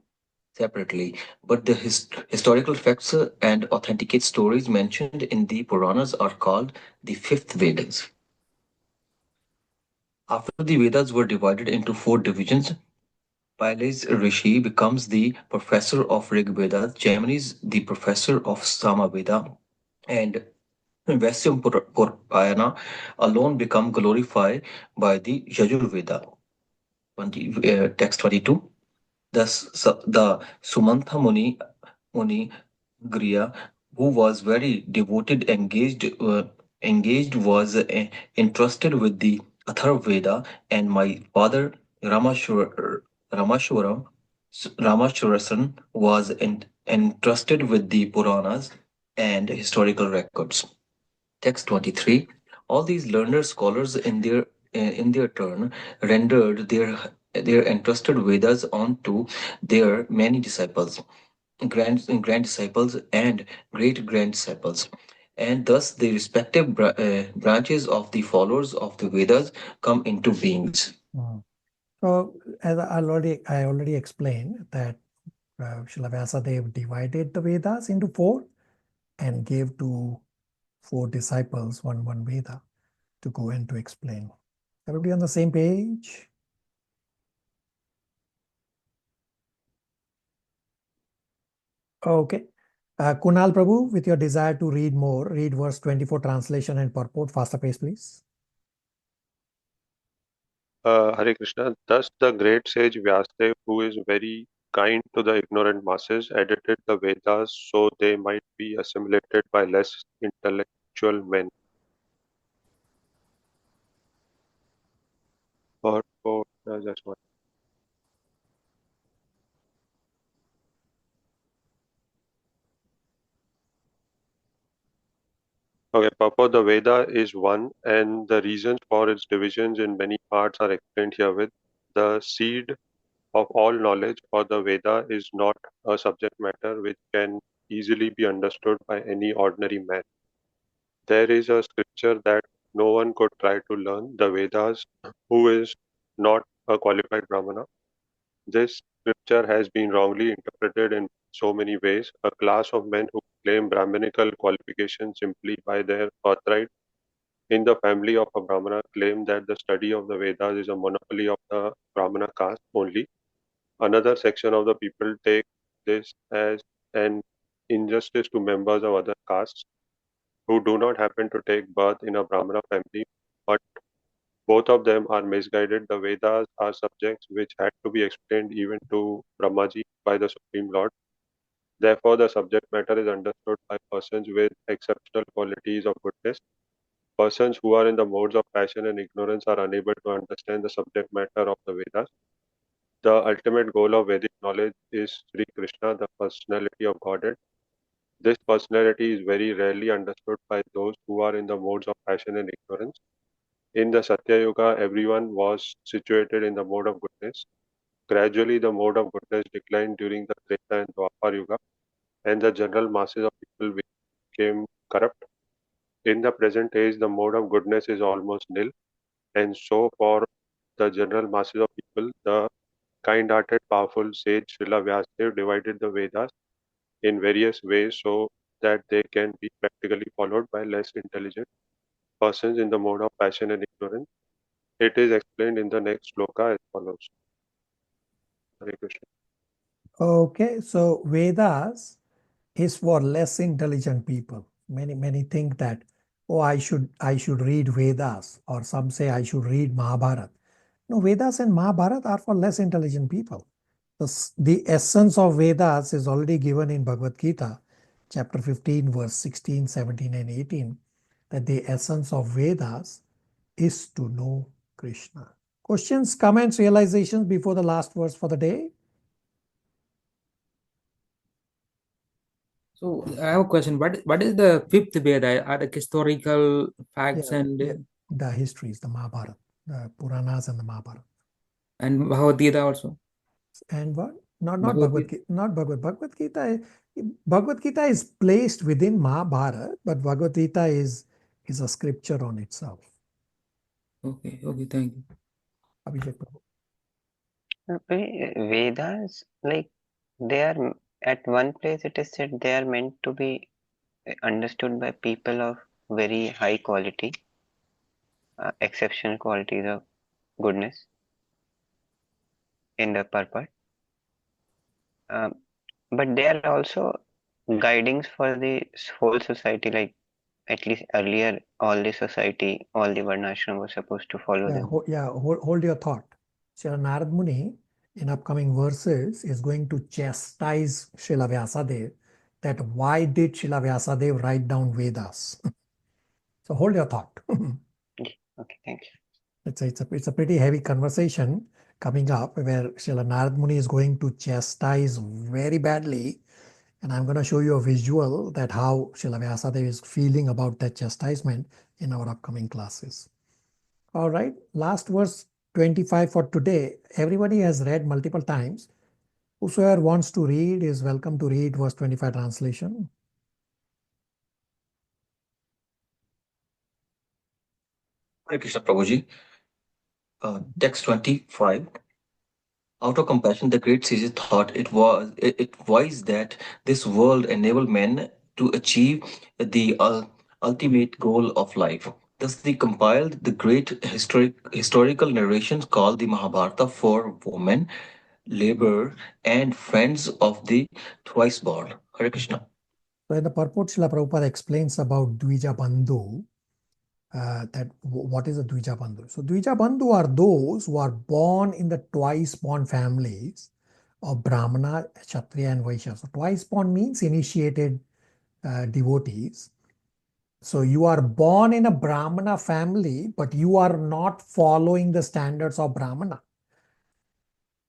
separately, but the historical facts and authenticate stories mentioned in the Puranas are called the fifth Vedas. After the Vedas were divided into four divisions, Pailes Rishi becomes the professor of Rig Veda, Jaimanis the professor of Samaveda, and Vasyapurayana alone become glorified by the Yajurveda. Text 22. The Sumantha Muni Griya, who was very devoted, engaged was entrusted with the Atharvaveda, and my father Ramashwaram Ramashwarasan was entrusted with the Puranas and historical records. Text 23. All these learned scholars in their turn rendered their entrusted Vedas on to their many disciples, grand disciples and great grand disciples, and thus the respective branches of the followers of the Vedas come into beings. So as I already explained that Srila Vyasadeva divided the Vedas into four and gave to four disciples one Veda to go and to explain. Everybody on the same page? Okay. Kunal Prabhu, with your desire to read more, read verse 24 translation and purport, faster pace, please. Hare Krishna. Thus, the great sage Vyasadeva, who is very kind to the ignorant masses, edited the Vedas so they might be assimilated by less intellectual men. Just one. Okay, purport. The Veda is one, and the reasons for its divisions in many parts are explained herewith. The seed of all knowledge, or the Veda, is not a subject matter which can easily be understood by any ordinary man. There is a scripture that no one could try to learn the Vedas who is not a qualified Brahmana. This scripture has been wrongly interpreted in so many ways. A class of men who claim Brahminical qualifications simply by their birthright in the family of a Brahmana claim that the study of the Vedas is a monopoly of the Brahmana caste only. Another section of the people take this as an injustice to members of other castes who do not happen to take birth in a Brahmana family, but both of them are misguided. The Vedas are subjects which had to be explained even to Brahmaji by the Supreme Lord. Therefore, the subject matter is understood by persons with exceptional qualities of goodness. Persons who are in the modes of passion and ignorance are unable to understand the subject matter of the Vedas. The ultimate goal of Vedic knowledge is Sri Krishna, the personality of Godhead. This personality is very rarely understood by those who are in the modes of passion and ignorance. In the Satya Yuga, everyone was situated in the mode of goodness. Gradually, the mode of goodness declined during the Treta and Dwapar Yuga, and the general masses of people became corrupt. In the present age, the mode of goodness is almost nil, and so for the general masses of people, the kind-hearted, powerful sage Srila Vyasadeva divided the Vedas in various ways so that they can be practically followed by less intelligent persons in the mode of passion and ignorance. It is explained in the next sloka as follows. Hare Krishna. Okay, so Vedas is for less intelligent people. Many think that, oh, I should read Vedas, or some say I should read Mahabharata. No, Vedas and Mahabharata are for less intelligent people. The essence of Vedas is already given in Bhagavad Gita, chapter 15, verse 16, 17, and 18, that the essence of Vedas is to know Krishna. Questions, comments, realizations before the last verse for the day? So I have a question. What is the fifth Veda? Are the historical facts Yeah, the histories, the Mahabharata, the Puranas and the Mahabharata. and Bhagavad Gita also? And what? Not Bhagavad Gita. Not Bhagavad Gita. Bhagavad Gita is placed within Mahabharata, but Bhagavad Gita is a scripture on itself. Okay, thank you. Abhishek Prabhu. Vedas, like they are at one place it is said they are meant to be understood by people of very high quality, exceptional qualities of goodness in the purport. But they are also guidings for the whole society, like at least earlier all the society, all the Varnashram was supposed to follow them. Hold your thought. Srila Narad Muni in upcoming verses is going to chastise Srila Vyasadeva that why did Srila Vyasadeva write down Vedas? So hold your thought. Okay, thank you. It's a pretty heavy conversation coming up where Srila Narad Muni is going to chastise very badly, and I'm going to show you a visual that how Srila Vyasadeva is feeling about that chastisement in our upcoming classes. All right, last verse 25 for today. Everybody has read multiple times. Whosoever wants to read is welcome to read verse 25 translation. Hare Krishna Prabhuji. Text 25. Out of compassion, the great sages thought it wise that this world enable men to achieve the ultimate goal of life. Thus, they compiled the great historical narrations called the Mahabharata for women, labor, and friends of the twice born. Hare Krishna. So in the purport, Srila Prabhupada explains about Dvija Bandhu. That what is a Dvija Bandhu? So Dvija Bandhu are those who are born in the twice born families of Brahmana, Kshatriya and Vaishya. So twice born means initiated devotees. So you are born in a Brahmana family, but you are not following the standards of Brahmana.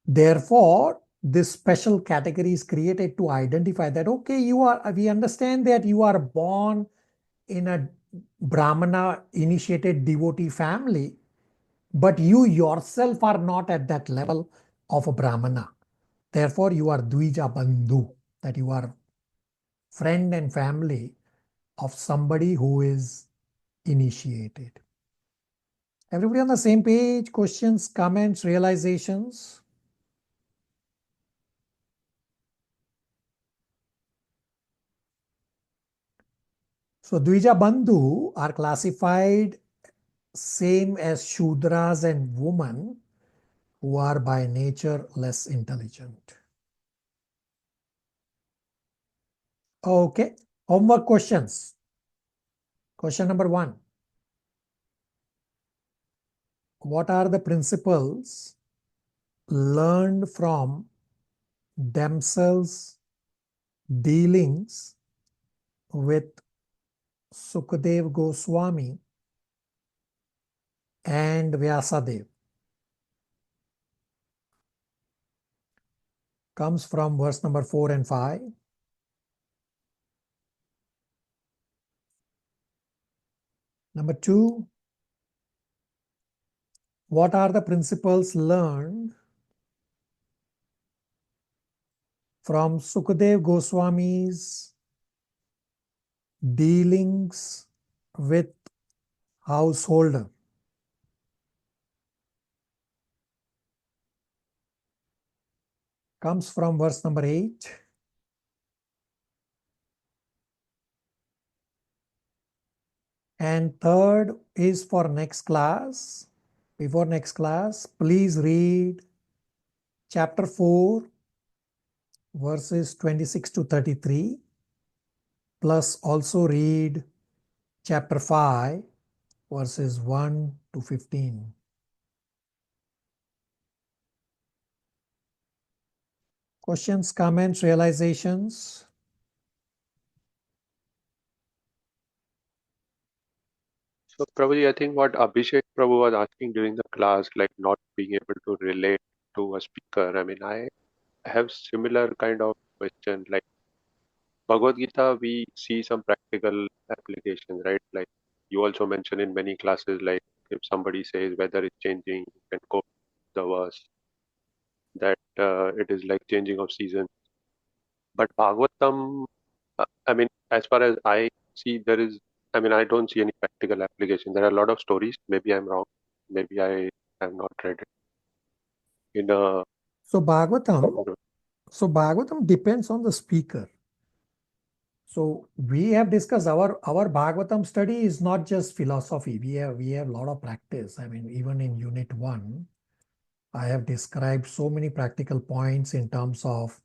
Therefore, this special category is created to identify that, okay, we understand that you are born in a Brahmana initiated devotee family, but you yourself are not at that level of a Brahmana. Therefore, you are Dvija Bandhu, that you are friend and family of somebody who is initiated. Everybody on the same page? Questions, comments, realizations? So Dvija Bandhu are classified same as Shudras and women who are by nature less intelligent. Okay, homework questions. Question number 1. What are the principles learned from Damsels' dealings with Sukadev Goswami and Vyasadeva? Comes from verse number 4 and 5. Number 2, what are the principles learned from Sukadev Goswami's dealings with householder? Comes from verse number 8. And third is for next class. Before next class, please read chapter 4, verses 26 to 33, plus also read chapter 5, verses 1 to 15. Questions, comments, realizations? So, Prabhuji, I think what Abhishek Prabhu was asking during the class, like not being able to relate to a speaker. I mean, I have similar kind of question. Like Bhagavad Gita, we see some practical applications, right? Like you also mentioned in many classes, like if somebody says weather is changing, you can quote the verse that it is like changing of season. But Bhagavatam, I mean, as far as I see, I don't see any practical application. There are a lot of stories. Maybe I'm wrong. Maybe I have not read it in a. So Bhagavatam depends on the speaker. So we have discussed our Bhagavatam study is not just philosophy. We have a lot of practice. I mean, even in unit 1, I have described so many practical points in terms of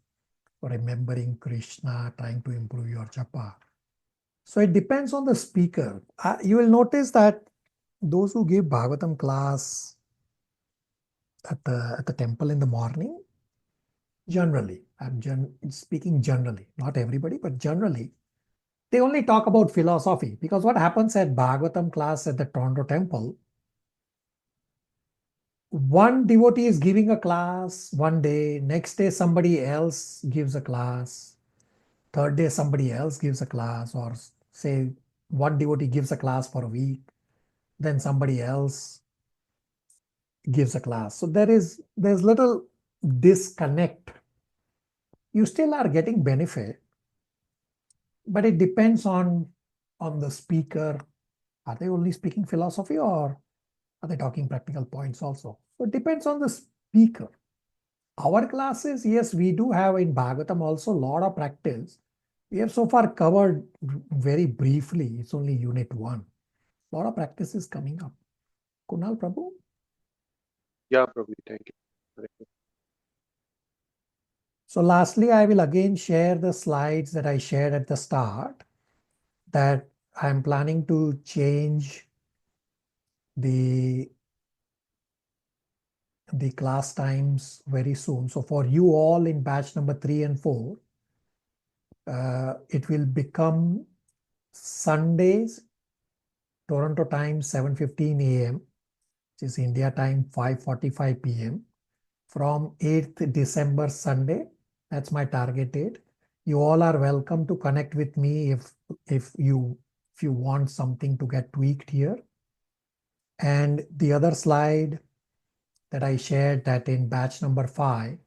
remembering Krishna, trying to improve your japa. So it depends on the speaker. You will notice that those who give Bhagavatam class at the temple in the morning, generally, I'm speaking generally, not everybody, but generally, they only talk about philosophy. Because what happens at Bhagavatam class at the Toronto temple, one devotee is giving a class one day, next day somebody else gives a class, third day somebody else gives a class, or say one devotee gives a class for a week, then somebody else gives a class. So there's little disconnect. You still are getting benefit, but it depends on the speaker. Are they only speaking philosophy, or are they talking practical points also? So it depends on the speaker. Our classes, yes, we do have in Bhagavatam also a lot of practice. We have so far covered very briefly. It's only unit 1. A lot of practice is coming up. Kunal Prabhu? Yeah, Prabhu, thank you. So lastly, I will again share the slides that I shared at the start, that I'm planning to change the class times very soon. So for you all in batch number 3 and 4, it will become Sundays, Toronto time 7:15 a.m., which is India time 5:45 p.m. from 8th December Sunday. That's my target date. You all are welcome to connect with me if you want something to get tweaked here. And the other slide that I shared, that in batch number 5,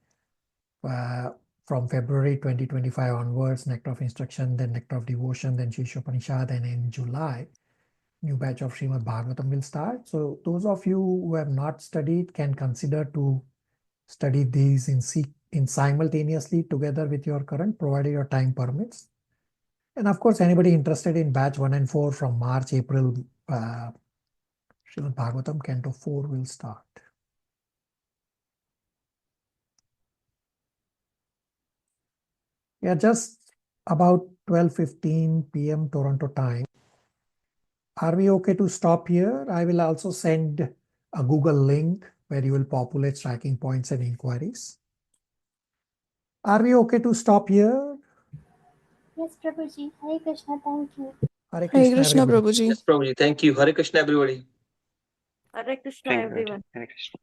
from February 2025 onwards, Nectar of Instruction, then Nectar of Devotion, then Shishopanishad, and in July, new batch of Srimad Bhagavatam will start. So those of you who have not studied can consider to study these in simultaneously together with your current, provided your time permits. And of course, anybody interested in batch 1 and 4 from March, April, Srimad Bhagavatam Canto 4 will start. Yeah, just about 12:15 p.m. Toronto time. Are we okay to stop here? I will also send a Google link where you will populate tracking points and inquiries. Are we okay to stop here? Yes, Prabhuji. Hare Krishna, thank you. Hare Hare Krishna, everybody. Prabhuji. Yes, Prabhuji. Thank you. Hare Krishna, everybody. Hare Krishna, Thank you, everyone. Hare Krishna.